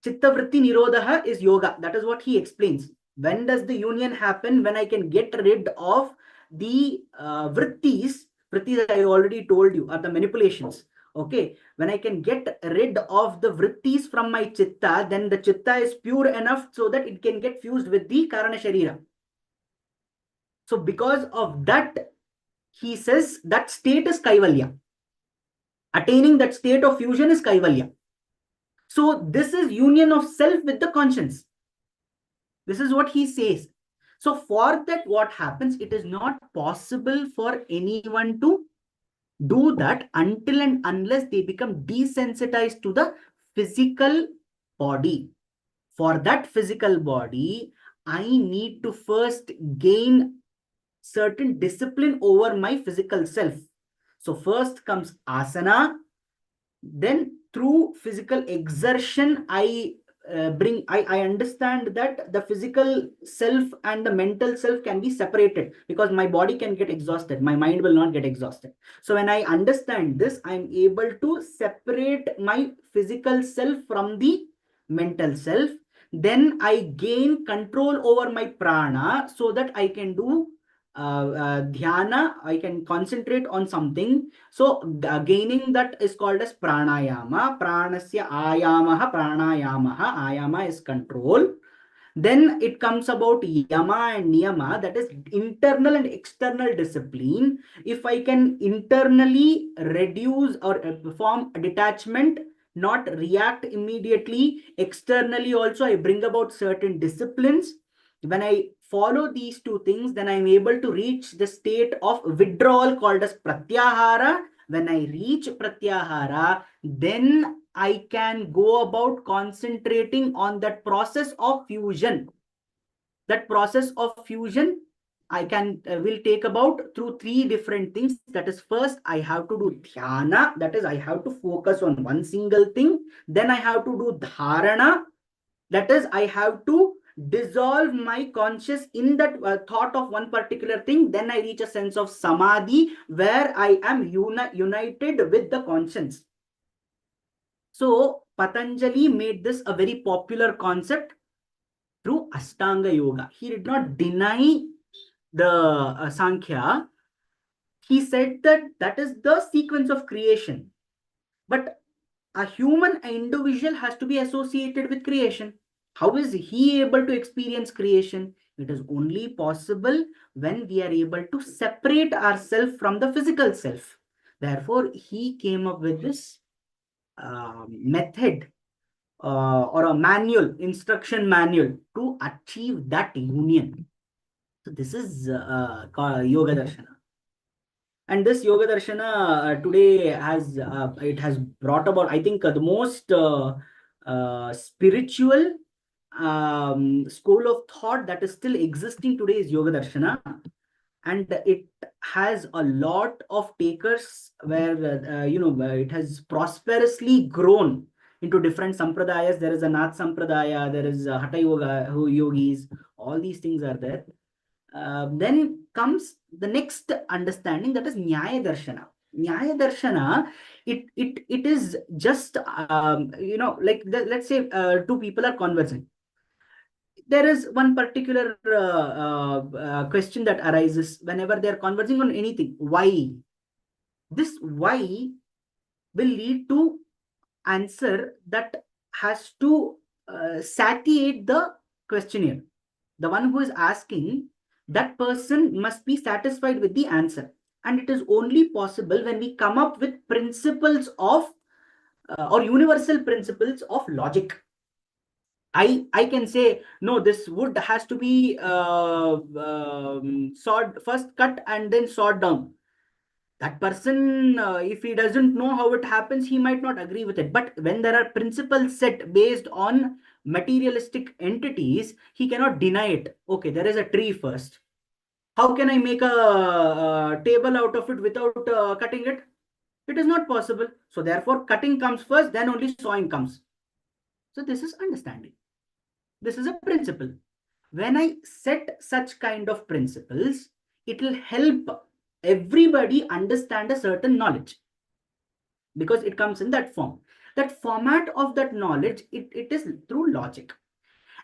A: Chitta vritti nirodha is yoga. That is what he explains. When does the union happen? When I can get rid of the vrittis. Vrittis, I already told you, are the manipulations Okay, when I can get rid of the vrittis from my chitta, then the chitta is pure enough so that it can get fused with the karana sharira. So because of that, he says that state is kaivalya. Attaining that state of fusion is kaivalya. So this is union of self with the conscience. This is what he says. So for that, what happens? It is not possible for anyone to do that until and unless they become desensitized to the physical body. For that physical body, I need to first gain certain discipline over my physical self. So first comes asana, then through physical exertion, I understand that the physical self and the mental self can be separated, because my body can get exhausted, my mind will not get exhausted. So when I understand this, I'm able to separate my physical self from the mental self. Then I gain control over my prana so that I can do dhyana, I can concentrate on something. So gaining that is called as pranayama. Pranasya ayamaha, pranayamaha. Ayama is control. Then it comes about yama and niyama, that is internal and external discipline. If I can internally reduce or form a detachment, not react immediately, externally also I bring about certain disciplines. When I follow these two things, then I'm able to reach the state of withdrawal called as pratyahara. When I reach pratyahara, then I can go about concentrating on that process of fusion. That process of fusion, I can will take about through three different things. That is, first I have to do dhyana, that is I have to focus on one single thing. Then I have to do dharana, that is I have to dissolve my conscious in that thought of one particular thing. Then I reach a sense of samadhi where I am united with the conscience. So Patanjali made this a very popular concept through Ashtanga Yoga. He did not deny the Sankhya. He said that that is the sequence of creation. But a human individual has to be associated with creation. How is he able to experience creation? It is only possible when we are able to separate ourselves from the physical self. Therefore, he came up with this method or a manual, instruction manual to achieve that union. So this is called Yoga Darshana. And this Yoga Darshana today has it has brought about, I think, the most spiritual school of thought that is still existing today is Yoga Darshana. And it has a lot of takers where it has prosperously grown into different sampradayas. There is a Nath Sampradaya, there is a Hatha Yoga yogis, all these things are there. Then comes the next understanding, that is Nyaya Darshana. Nyaya Darshana, it is just like let's say two people are conversing. There is one particular question that arises whenever they are conversing on anything. Why? This why will lead to answer that has to satiate the questionnaire. The one who is asking, that person must be satisfied with the answer. And it is only possible when we come up with principles of or universal principles of logic. I can say, no, this wood has to be sawed, first cut and then sawed down. That person, if he doesn't know how it happens, he might not agree with it. But when there are principles set based on materialistic entities, he cannot deny it. Okay, there is a tree first. How can I make a table out of it without cutting it? It is not possible. So therefore, cutting comes first, then only sawing comes. So this is understanding. This is a principle. When I set such kind of principles, it will help everybody understand a certain knowledge, because it comes in that form. That format of that knowledge, it is through logic.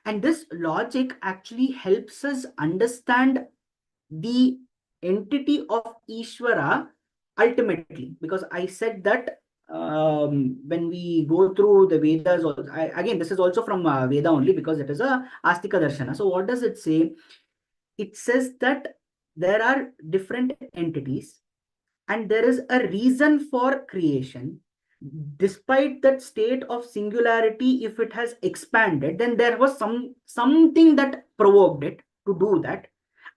A: And this logic actually helps us understand the entity of Ishvara ultimately, because I said that when we go through the Vedas, again, this is also from Veda only because it is a Astika Darshana. So what does it say? It says that there are different entities and there is a reason for creation. Despite that state of singularity, if it has expanded, then there was something that provoked it to do that.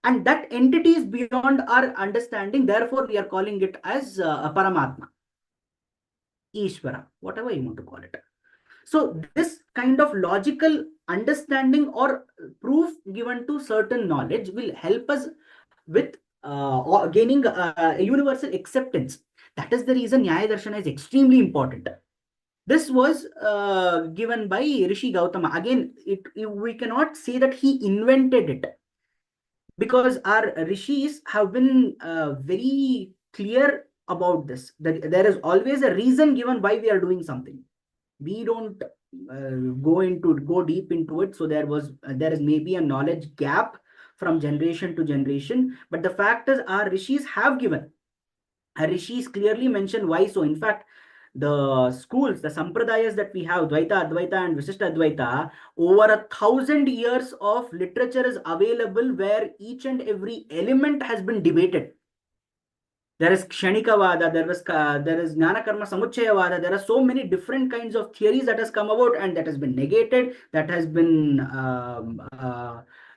A: And that entity is beyond our understanding. Therefore, we are calling it as a Paramatma, Ishvara, whatever you want to call it. So this kind of logical understanding or proof given to certain knowledge will help us with gaining universal acceptance. That is the reason Nyaya Darshana is extremely important. This was given by Rishi Gautama. Again, we cannot say that he invented it, because our rishis have been very clear about this, that there is always a reason given why we are doing something. We don't go deep into it. So there is maybe a knowledge gap from generation to generation, but the fact is our rishis have given. Our rishis clearly mention why. So in fact, the schools, the sampradayas that we have, Dvaita, Advaita, and Visishta Advaita, over 1,000 years of literature is available where each and every element has been debated. There is Kshanika Vada, there is Jnana Karma Samuchaya Vada. There are so many different kinds of theories that has come about and that has been negated, that has been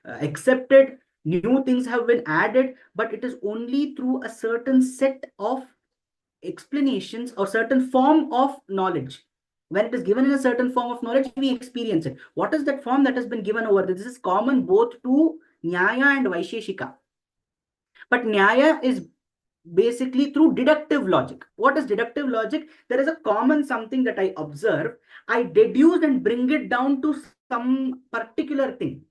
A: accepted. New things have been added, but it is only through a certain set of explanations or certain form of knowledge. When it is given in a certain form of knowledge, we experience it. What is that form that has been given over this? This is common both to Nyaya and Vaisheshika. But Nyaya is basically through deductive logic. What is deductive logic? There is a common something that I observe, I deduce and bring it down to some particular thing.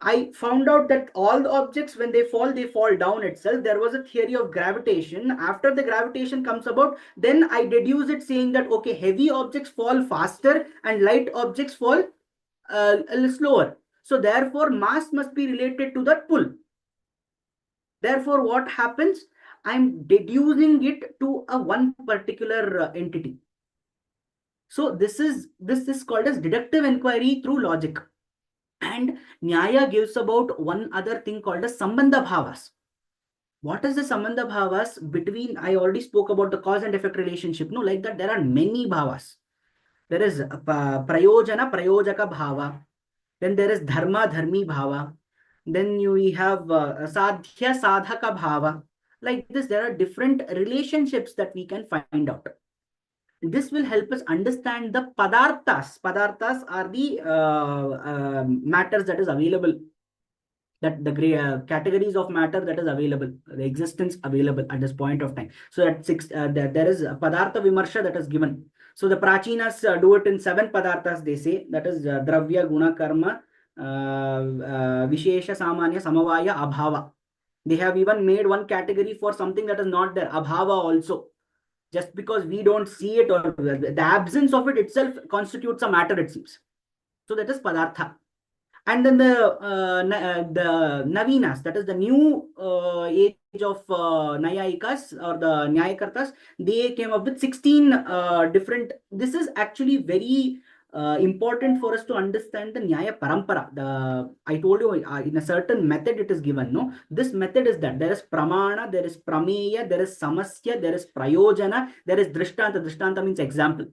A: I found out that all the objects, when they fall down itself. There was a theory of gravitation. After the gravitation comes about, then I deduce it saying that, okay, heavy objects fall faster and light objects fall a little slower. So therefore, mass must be related to that pull. Therefore, what happens? I'm deducing it to a one particular entity. So this is called as deductive inquiry through logic. And Nyaya gives about one other thing called as Sambandha Bhavas. What is the Sambandha Bhavas between? I already spoke about the cause and effect relationship. No, like that, there are many Bhavas. There is Prayojana Prayojaka Bhava. Then there is Dharma Dharmi Bhava. Then we have Sadhya Sadhaka Bhava. Like this, there are different relationships that we can find out. This will help us understand the padarthas. Padarthas are the matters that is available, that the categories of matter that is available, the existence available at this point of time. So at there is Padartha Vimarsha that is given. So the Prachinas do it in 7 Padarthas, they say. That is Dravya, Guna, Karma, Vishesha, Samanya, Samavaya, Abhava. They have even made one category for something that is not there, Abhava also. Just because we don't see it, or the absence of it itself constitutes a matter, it seems. So that is Padartha. And then the Navinas, that is the new age of Nayayikas or the Nyayakartas, they came up with 16 different. This is actually very important for us to understand the Nyaya Parampara. I told you in a certain method it is given. No, this method is that there is Pramana, there is Prameya, there is Samasya, there is Prayojana, there is Drishtanta. Drishtanta means example.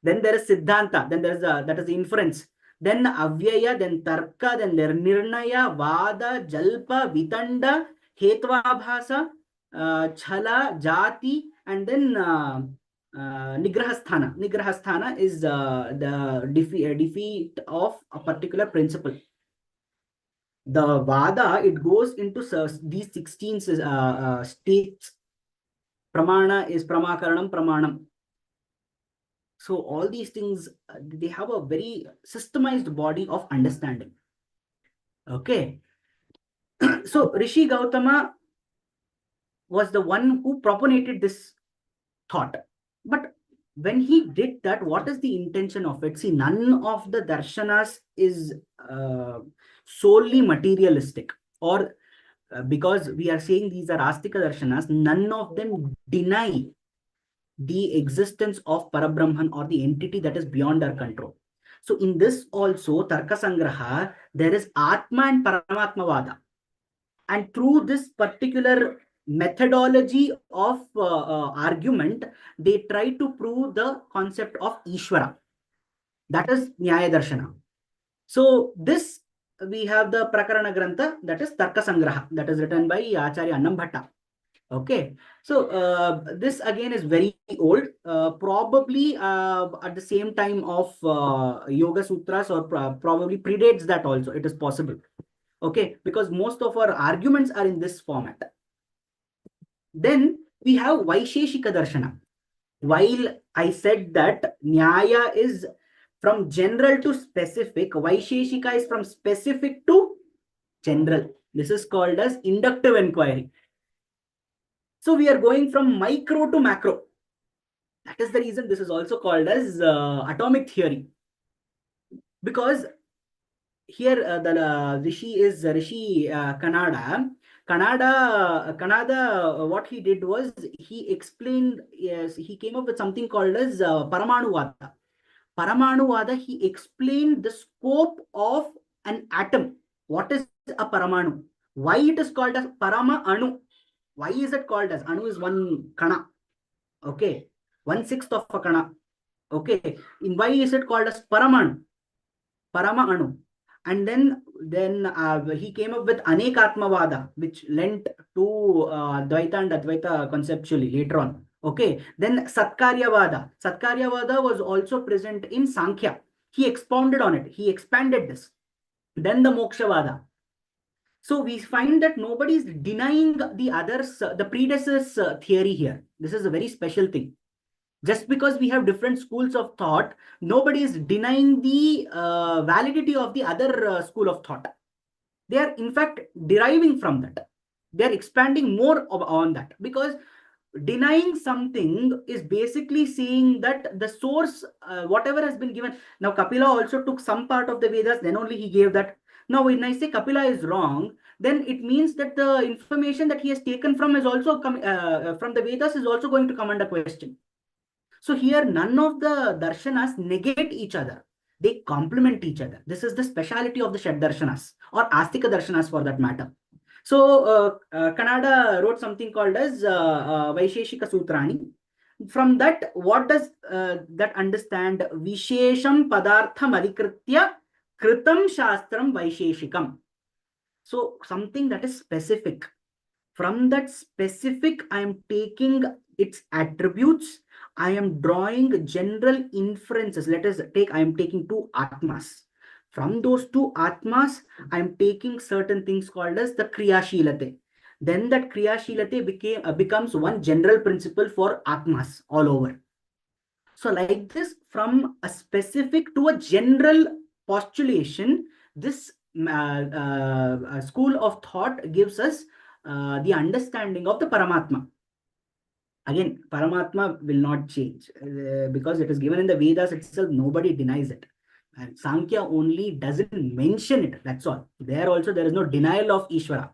A: Then there is Siddhanta. Then there is that is the inference. Then Avyaya, then Tarka, then there Nirnaya, Vada, Jalpa, Vitanda, Hetvabhasa, Chala, Jati, and then Nigrahasthana. Nigrahasthana is the defeat of a particular principle. The Vada, it goes into these 16 states. Pramana is Pramakaranam, Pramanam. So all these things, they have a very systemized body of understanding. Okay. So Rishi Gautama was the one who propagated this thought. But when he did that, what is the intention of it? See, none of the darshanas is solely materialistic, or because we are saying these are Astika darshanas, none of them deny the existence of Parabrahman or the entity that is beyond our control. So in this also, Tarka Sangraha, there is Atma and Paramatmavada. And through this particular methodology of argument, they try to prove the concept of Ishvara. That is Nyaya Darshana. So this, we have the Prakarana Grantha, that is Tarka Sangraha, that is written by Acharya Annam Bhatta. Okay, so this again is very old, probably at the same time of Yoga Sutras, or probably predates that also. It is possible. Okay, because most of our arguments are in this format. Then we have Vaisheshika Darshana. While I said that Nyaya is from general to specific, Vaisheshika is from specific to general. This is called as inductive inquiry. So we are going from micro to macro. That is the reason this is also called as atomic theory. Because here the Rishi is Rishi Kannada. Kannada, what he did was he explained, yes, he came up with something called as Paramanuvada. Paramanuvada, he explained the scope of an atom. What is a Paramanu? Why it is called as Parama Anu? Why is it called as Anu is one Kana? Okay, 1/6 of a Kana. Okay, in why is it called as Paramanu? Parama Anu. And then he came up with Anekatmavada, which lent to Dvaita and Advaita conceptually later on. Okay, then Satkaryavada. Satkaryavada was also present in Sankhya. He expounded on it. He expanded this. Then the Mokshavada. So we find that nobody is denying the others, the predecessor theory here. This is a very special thing. Just because we have different schools of thought, nobody is denying the validity of the other school of thought. They are in fact deriving from that. They are expanding more on that, because denying something is basically saying that the source, whatever has been given. Now Kapila also took some part of the Vedas, then only he gave that. Now when I say Kapila is wrong, then it means that the information that he has taken from is also from the Vedas is also going to come under question. So here, none of the darshanas negate each other. They complement each other. This is the speciality of the Shad darshanas, or Astika darshanas for that matter. So Kannada wrote something called as Vaisheshika Sutrani. From that, what does that understand? Vishesham padartham adhikritya kritam shastram vaisheshikam. So something that is specific. From that specific, I am taking its attributes. I am drawing general inferences. Let us take, I am taking two Atmas. From those two Atmas, I am taking certain things called as the Kriyashilate. Then that Kriyashilate becomes one general principle for Atmas all over. So like this, from a specific to a general postulation, this school of thought gives us the understanding of the Paramatma. Again, Paramatma will not change because it is given in the Vedas itself. Nobody denies it. And Sankhya only doesn't mention it. That's all. There also, there is no denial of Ishvara.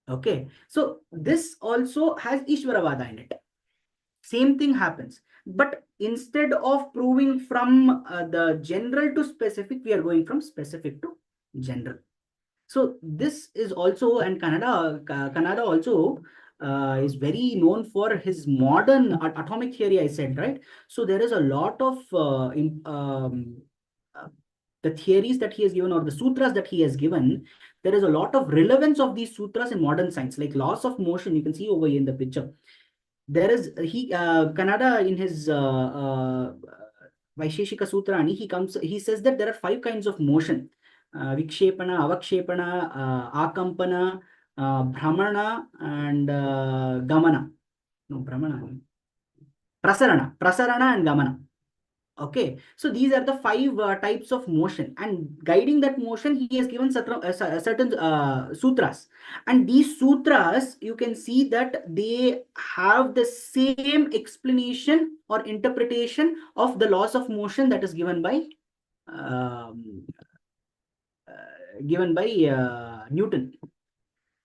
A: Okay. So this also has Ishvaravada in it. Same thing happens. But instead of proving from the general to specific, we are going from specific to general. So this is also, and Kannada also is very known for his modern atomic theory, I said, right? So there is a lot of the theories that he has given, or the sutras that he has given. There is a lot of relevance of these sutras in modern science, like laws of motion. You can see over here in the picture. There is Kannada in his Vaisheshika Sutrani, he says that there are 5 kinds of motion: Vikshepana, Avakshepana, Akampana, Brahmana, and Gamana. No, Brahmana. Prasarana and Gamana. Okay, so these are the 5 types of motion, and guiding that motion, he has given certain sutras. And these sutras, you can see that they have the same explanation or interpretation of the laws of motion that is given by Newton.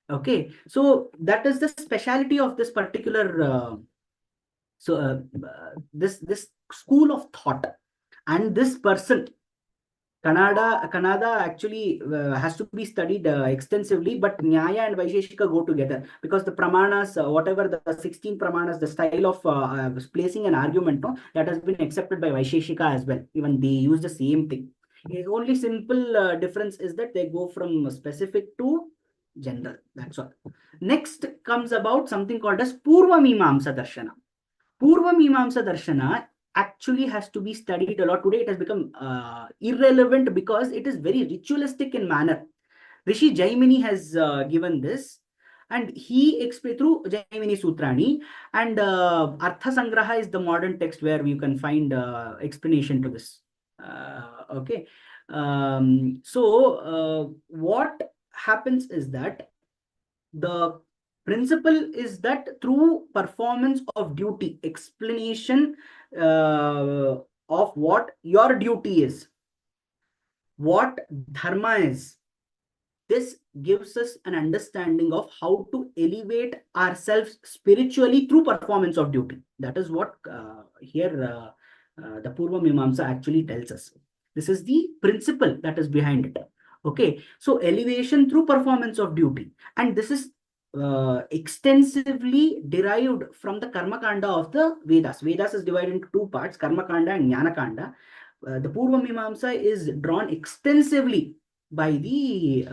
A: Okay, so that is the speciality of this particular So this school of thought and this person, Kannada actually has to be studied extensively, but Nyaya and Vaisheshika go together because the pramanas, whatever the 16 pramanas, the style of placing an argument, no, that has been accepted by Vaisheshika as well. Even they use the same thing. The only simple difference is that they go from specific to general. That's all. Next comes about something called as Purva Mimamsa Darshana. Purva Mimamsa Darshana actually has to be studied a lot. Today it has become irrelevant because it is very ritualistic in manner. Rishi Jaimini has given this, and he explained through Jaimini Sutrani, and Artha Sangraha is the modern text where you can find explanation to this. Okay. What happens is that the principle is that through performance of duty, explanation of what your duty is, what dharma is, this gives us an understanding of how to elevate ourselves spiritually through performance of duty. That is what the Purva Mimamsa actually tells us. This is the principle that is behind it. Okay, so elevation through performance of duty, and this is extensively derived from the Karma Kanda of the Vedas. Vedas is divided into two parts, Karma Kanda and Jnana Kanda. The Purva Mimamsa is drawn extensively by the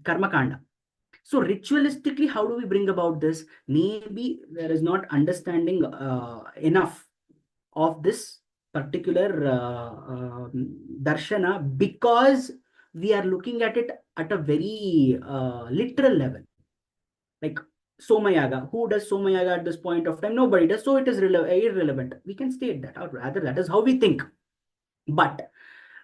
A: Karma Kanda. So ritualistically, how do we bring about this? Maybe there is not understanding enough of this particular darshana because we are looking at it at a very literal level. Like Somayaga, who does Somayaga at this point of time? Nobody does. So it is irrelevant. We can state that, or rather, that is how we think. But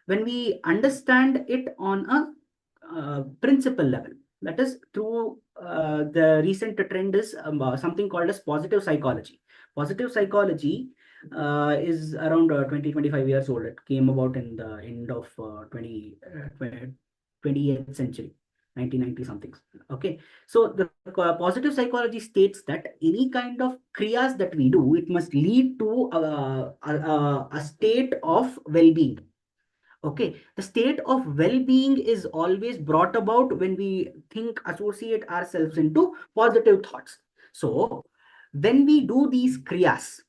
A: when we understand it on a principle level, that is through the recent trend is something called as positive psychology. Positive psychology is around 20-25 years old. It came about in the end of 20th century, 1990 something. Okay, so the positive psychology states that any kind of kriyas that we do, it must lead to a state of well-being. Okay, the state of well-being is always brought about when we think, associate ourselves into positive thoughts. So when we do these kriyas,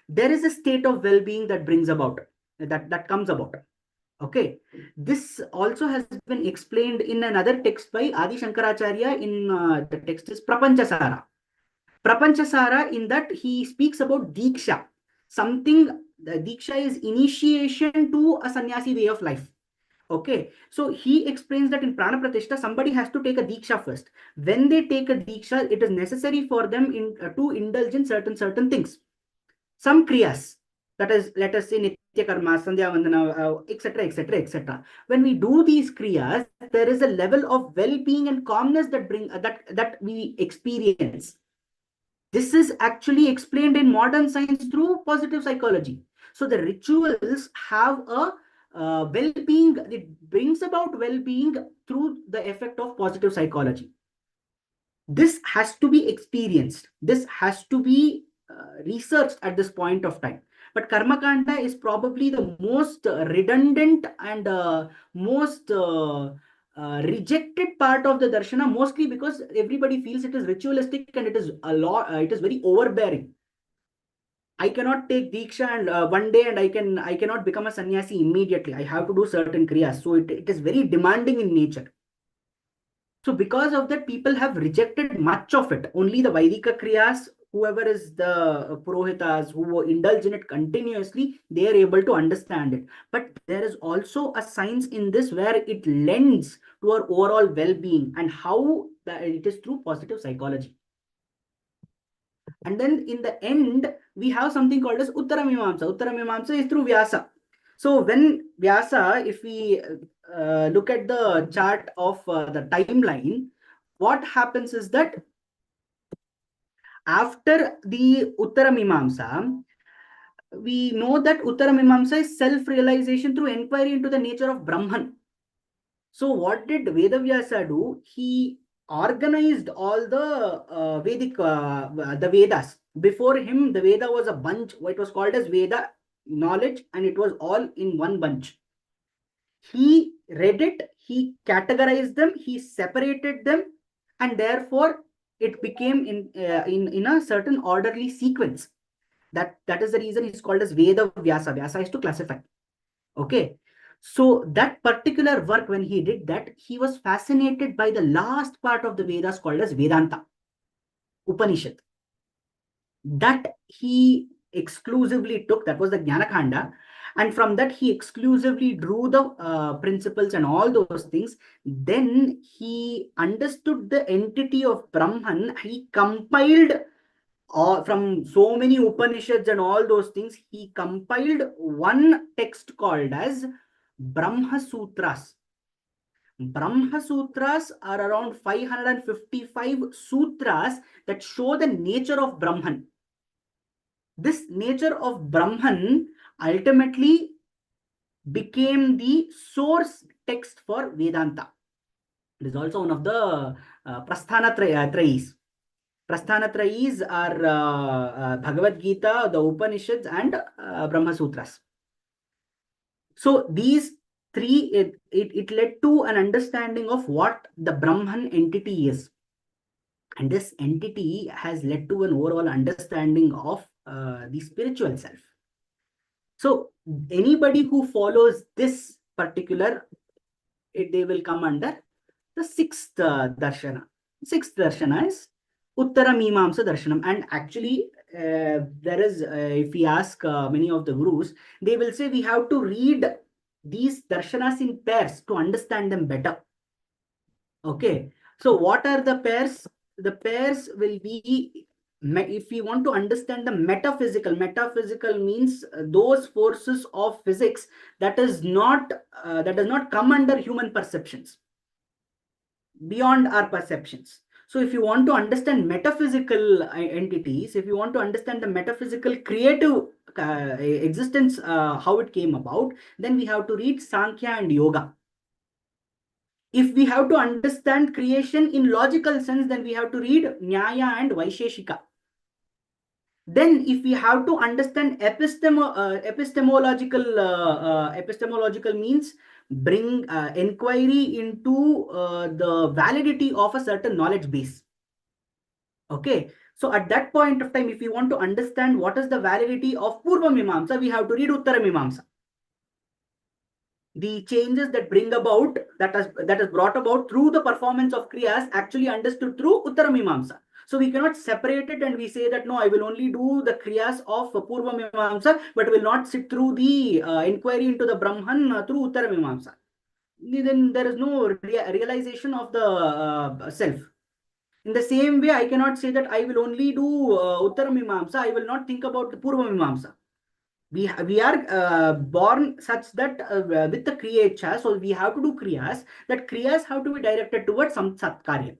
A: there is a state of well-being that brings about, that comes about. Okay, this also has been explained in another text by Adi Shankaracharya. In the text is Prapanchasara. Prapanchasara, in that he speaks about Diksha. Something, the Diksha is initiation to a sannyasi way of life. Okay, so he explains that in Prana Pratishtha, somebody has to take a Diksha first. When they take a Diksha, it is necessary for them to indulge in certain things. Some kriyas, that is, let us say Nitya Karma, Sandhya Vandana, etc., etc., etc. When we do these kriyas, there is a level of well-being and calmness that we experience. This is actually explained in modern science through positive psychology. So the rituals have a well-being, it brings about well-being through the effect of positive psychology. This has to be experienced. This has to be researched at this point of time. But Karma Kanda is probably the most redundant and most rejected part of the darshana, mostly because everybody feels it is ritualistic and it is a lot. It is very overbearing. I cannot take Diksha and one day and I cannot become a sannyasi immediately. I have to do certain kriyas. So it is very demanding in nature. So because of that, people have rejected much of it. Only the Vaidika Kriyas, whoever is the Purohitas who indulge in it continuously, they are able to understand it. But there is also a science in this where it lends to our overall well-being and how it is through positive psychology. And then in the end, we have something called as Uttara Mimamsa. Uttara Mimamsa is through Vyasa. So when Vyasa, if we look at the chart of the timeline, what happens is that after the Uttara Mimamsa, we know that Uttara Mimamsa is self-realization through inquiry into the nature of Brahman. So what did Vedavyasa do? He organized all the Vedic, the Vedas. Before him, the Veda was a bunch, what was called as Veda knowledge, and it was all in one bunch. He read it, he categorized them, he separated them, and therefore it became in a certain orderly sequence. That is the reason it's called as Veda Vyasa. Vyasa is to classify. Okay. So that particular work, when he did that, he was fascinated by the last part of the Vedas called as Vedanta, Upanishad. That he exclusively took, that was the Jnana, and from that he exclusively drew the principles and all those things. Then he understood the entity of Brahman. He compiled from so many Upanishads and all those things, he compiled one text called as Brahma Sutras. Brahma Sutras are around 555 sutras that show the nature of Brahman. This nature of Brahman ultimately became the source text for Vedanta. It is also one of the Prasthana Trayis. Prasthana Trayis are Bhagavad Gita, the Upanishads, and Brahma Sutras. So these three, it led to an understanding of what the Brahman entity is. And this entity has led to an overall understanding of the spiritual self. So anybody who follows this particular, they will come under the sixth darshana. Sixth darshana is Uttara Mimamsa Darshanam. And actually, there is, if we ask many of the gurus, they will say we have to read these darshanas in pairs to understand them better. Okay. So what are the pairs? The pairs will be, if we want to understand the metaphysical means those forces of physics that does not come under human perceptions, beyond our perceptions. So if you want to understand metaphysical entities, if you want to understand the metaphysical creative existence, how it came about, then we have to read Sankhya and Yoga. If we have to understand creation in logical sense, then we have to read Nyaya and Vaisheshika. Then if we have to understand epistemological means bring inquiry into the validity of a certain knowledge base. Okay. So at that point of time, if we want to understand what is the validity of Purva Mimamsa, we have to read Uttara Mimamsa. The changes that bring about, that is brought about through the performance of Kriyas, actually understood through Uttara Mimamsa. So we cannot separate it and we say that no, I will only do the Kriyas of Purva Mimamsa, but will not sit through the inquiry into the Brahman through Uttara Mimamsa. Then there is no realization of the self. In the same way, I cannot say that I will only do Uttara Mimamsa, I will not think about the Purva Mimamsa. We are born such that with the Kriya, so we have to do Kriyas, that Kriyas have to be directed towards some Satkarya.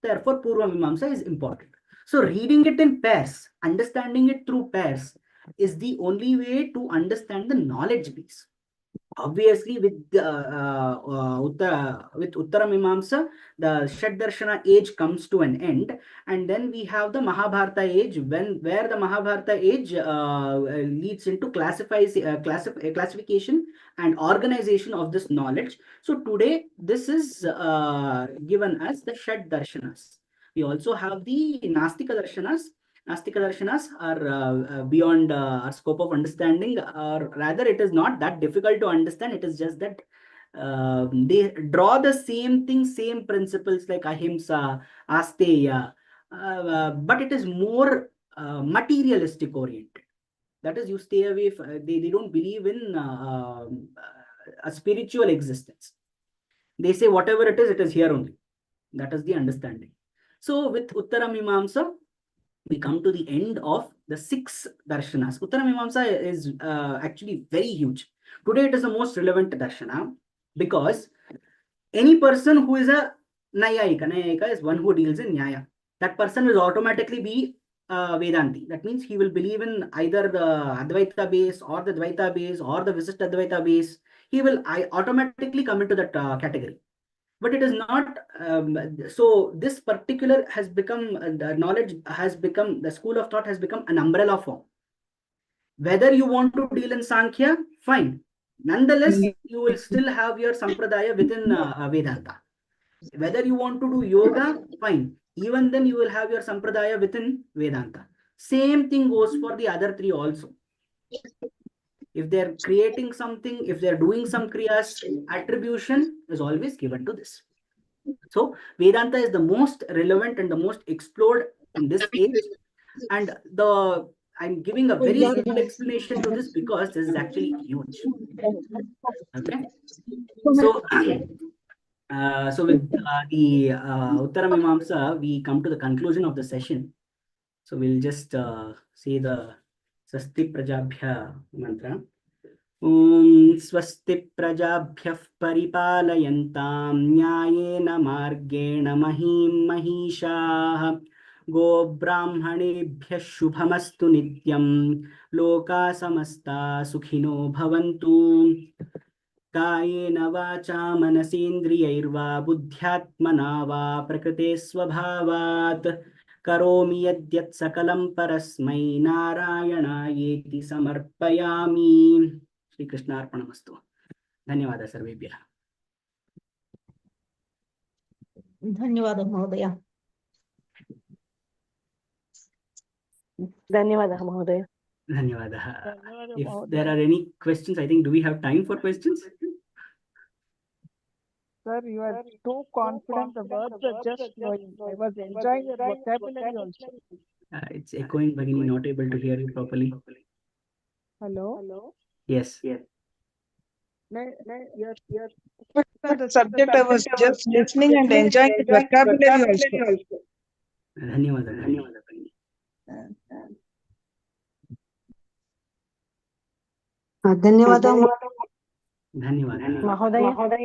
A: Therefore, Purva Mimamsa is important. So reading it in pairs, understanding it through pairs is the only way to understand the knowledge base. Obviously, with Uttara Mimamsa, the Shat Darshana age comes to an end, and then we have the Mahabharata age, where the Mahabharata age leads into classification and organization of this knowledge. So today, this is given as the Shat Darshanas. We also have the Nastika Darshanas. Nastika darshanas are beyond our scope of understanding, or rather, it is not that difficult to understand. It is just that they draw the same thing, same principles like ahimsa, asteya, but it is more materialistic oriented. That is, you stay away. They don't believe in a spiritual existence. They say whatever it is here only. That is the understanding. So with Uttara Mimamsa, we come to the end of the 6 darshanas. Uttara Mimamsa is actually very huge. Today it is the most relevant darshana because any person who is a Nayayika is one who deals in Nyaya. That person will automatically be Vedanti. That means he will believe in either the Advaita base or the Dvaita base or the Visisht Advaita base. He will automatically come into that category. but it is not. So this particular has become, the knowledge has become, the school of thought has become an umbrella form. Whether you want to deal in Sankhya, fine. Nonetheless, you will still have your Sampradaya within Vedanta. Whether you want to do yoga, fine. Even then, you will have your Sampradaya within Vedanta. Same thing goes for the other three also. If they're creating something, if they're doing some kriyas, attribution is always given to this. So Vedanta is the most relevant and the most explored in this age. And I'm giving a very simple explanation to this because this is actually huge. Okay. So, so with the Uttara Mimamsa, we come to the conclusion of the session. So we'll just say the Swasti Prajabhya mantra. स्वस्ति प्रजाभ्यः परिपालयन्तां न्यायेन मार्गेण महीं महिषाः गोब्राह्मणेभ्यः शुभमस्तु नित्यं लोकाः समस्ताः सुखिनो भवन्तु कायेन वाचा मनसेन्द्रियैर्वा बुद्ध्यात्मना वा प्रकृते स्वभावात् करोमि यद्यत् सकलं परस्मै नारायणायेति समर्पयामि. श्रीकृष्णार्पणमस्तु. धन्यवादः सर्वेभ्यः.
C: धन्यवादः महोदय.
D: धन्यवादः महोदय.
A: धन्यवादः. If there are any questions, I think, do we have time for questions?
E: Sir, you are too confident. The words are just flowing. I was enjoying your vocabulary also.
A: It's echoing, Bhagini, not able to hear you properly.
E: Hello?
A: Yes.
E: The subject, I was just listening and enjoying the vocabulary also.
A: धन्यवादः. धन्यवादः भगिनी.
D: धन्यवादः
A: धन्यवादः
D: महोदय.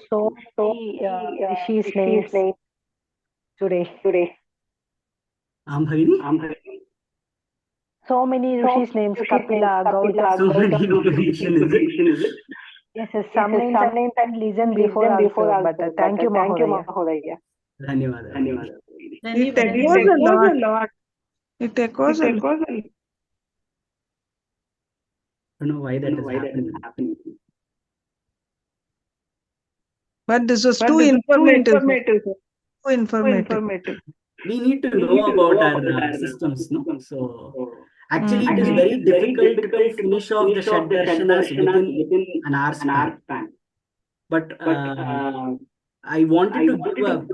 D: So Rishi's names today.
A: आम भगिनी.
D: So many Rishi's names. Kapila, Gautama.
A: So many recognition is it?
D: Yes, some names I listen before also, but thank you, Mahodaya.
A: धन्यवादः. धन्यवादः.
E: It echoes a lot. It echoes a lot.
A: I don't know why that is happening.
E: But this was too informative. Too informative.
A: We need to know about our systems, no? So actually, it is very difficult to finish off the Shad Darshanas within an hour span. But I wanted to give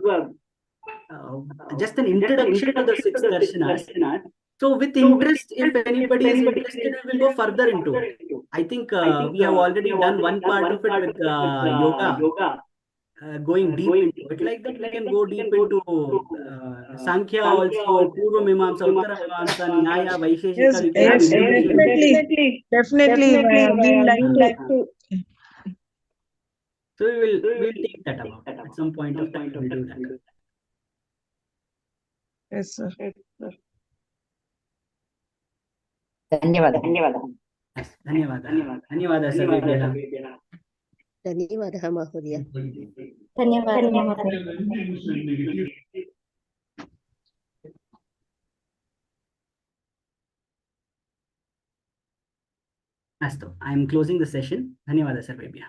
A: just an introduction to the 6 Darshanas. So with interest, if anybody is interested, we will go further into it. I think we have already done one part of it with yoga. Going deep into it, like that we can go deep into Sankhya also, Purva Mimamsa, Uttara Mimamsa, Nyaya, Vaisheshika.
E: Yes, definitely. We like to.
A: So we'll take that about at some point of time. We'll do that.
E: Yes, sir.
B: धन्यवादः.
A: Yes, धन्यवादः सर्वेभ्यः.
D: धन्यवादः महोदय.
B: धन्यवादः महोदय.
A: Astu, I am closing the session. धन्यवादः सर्वेभ्यः.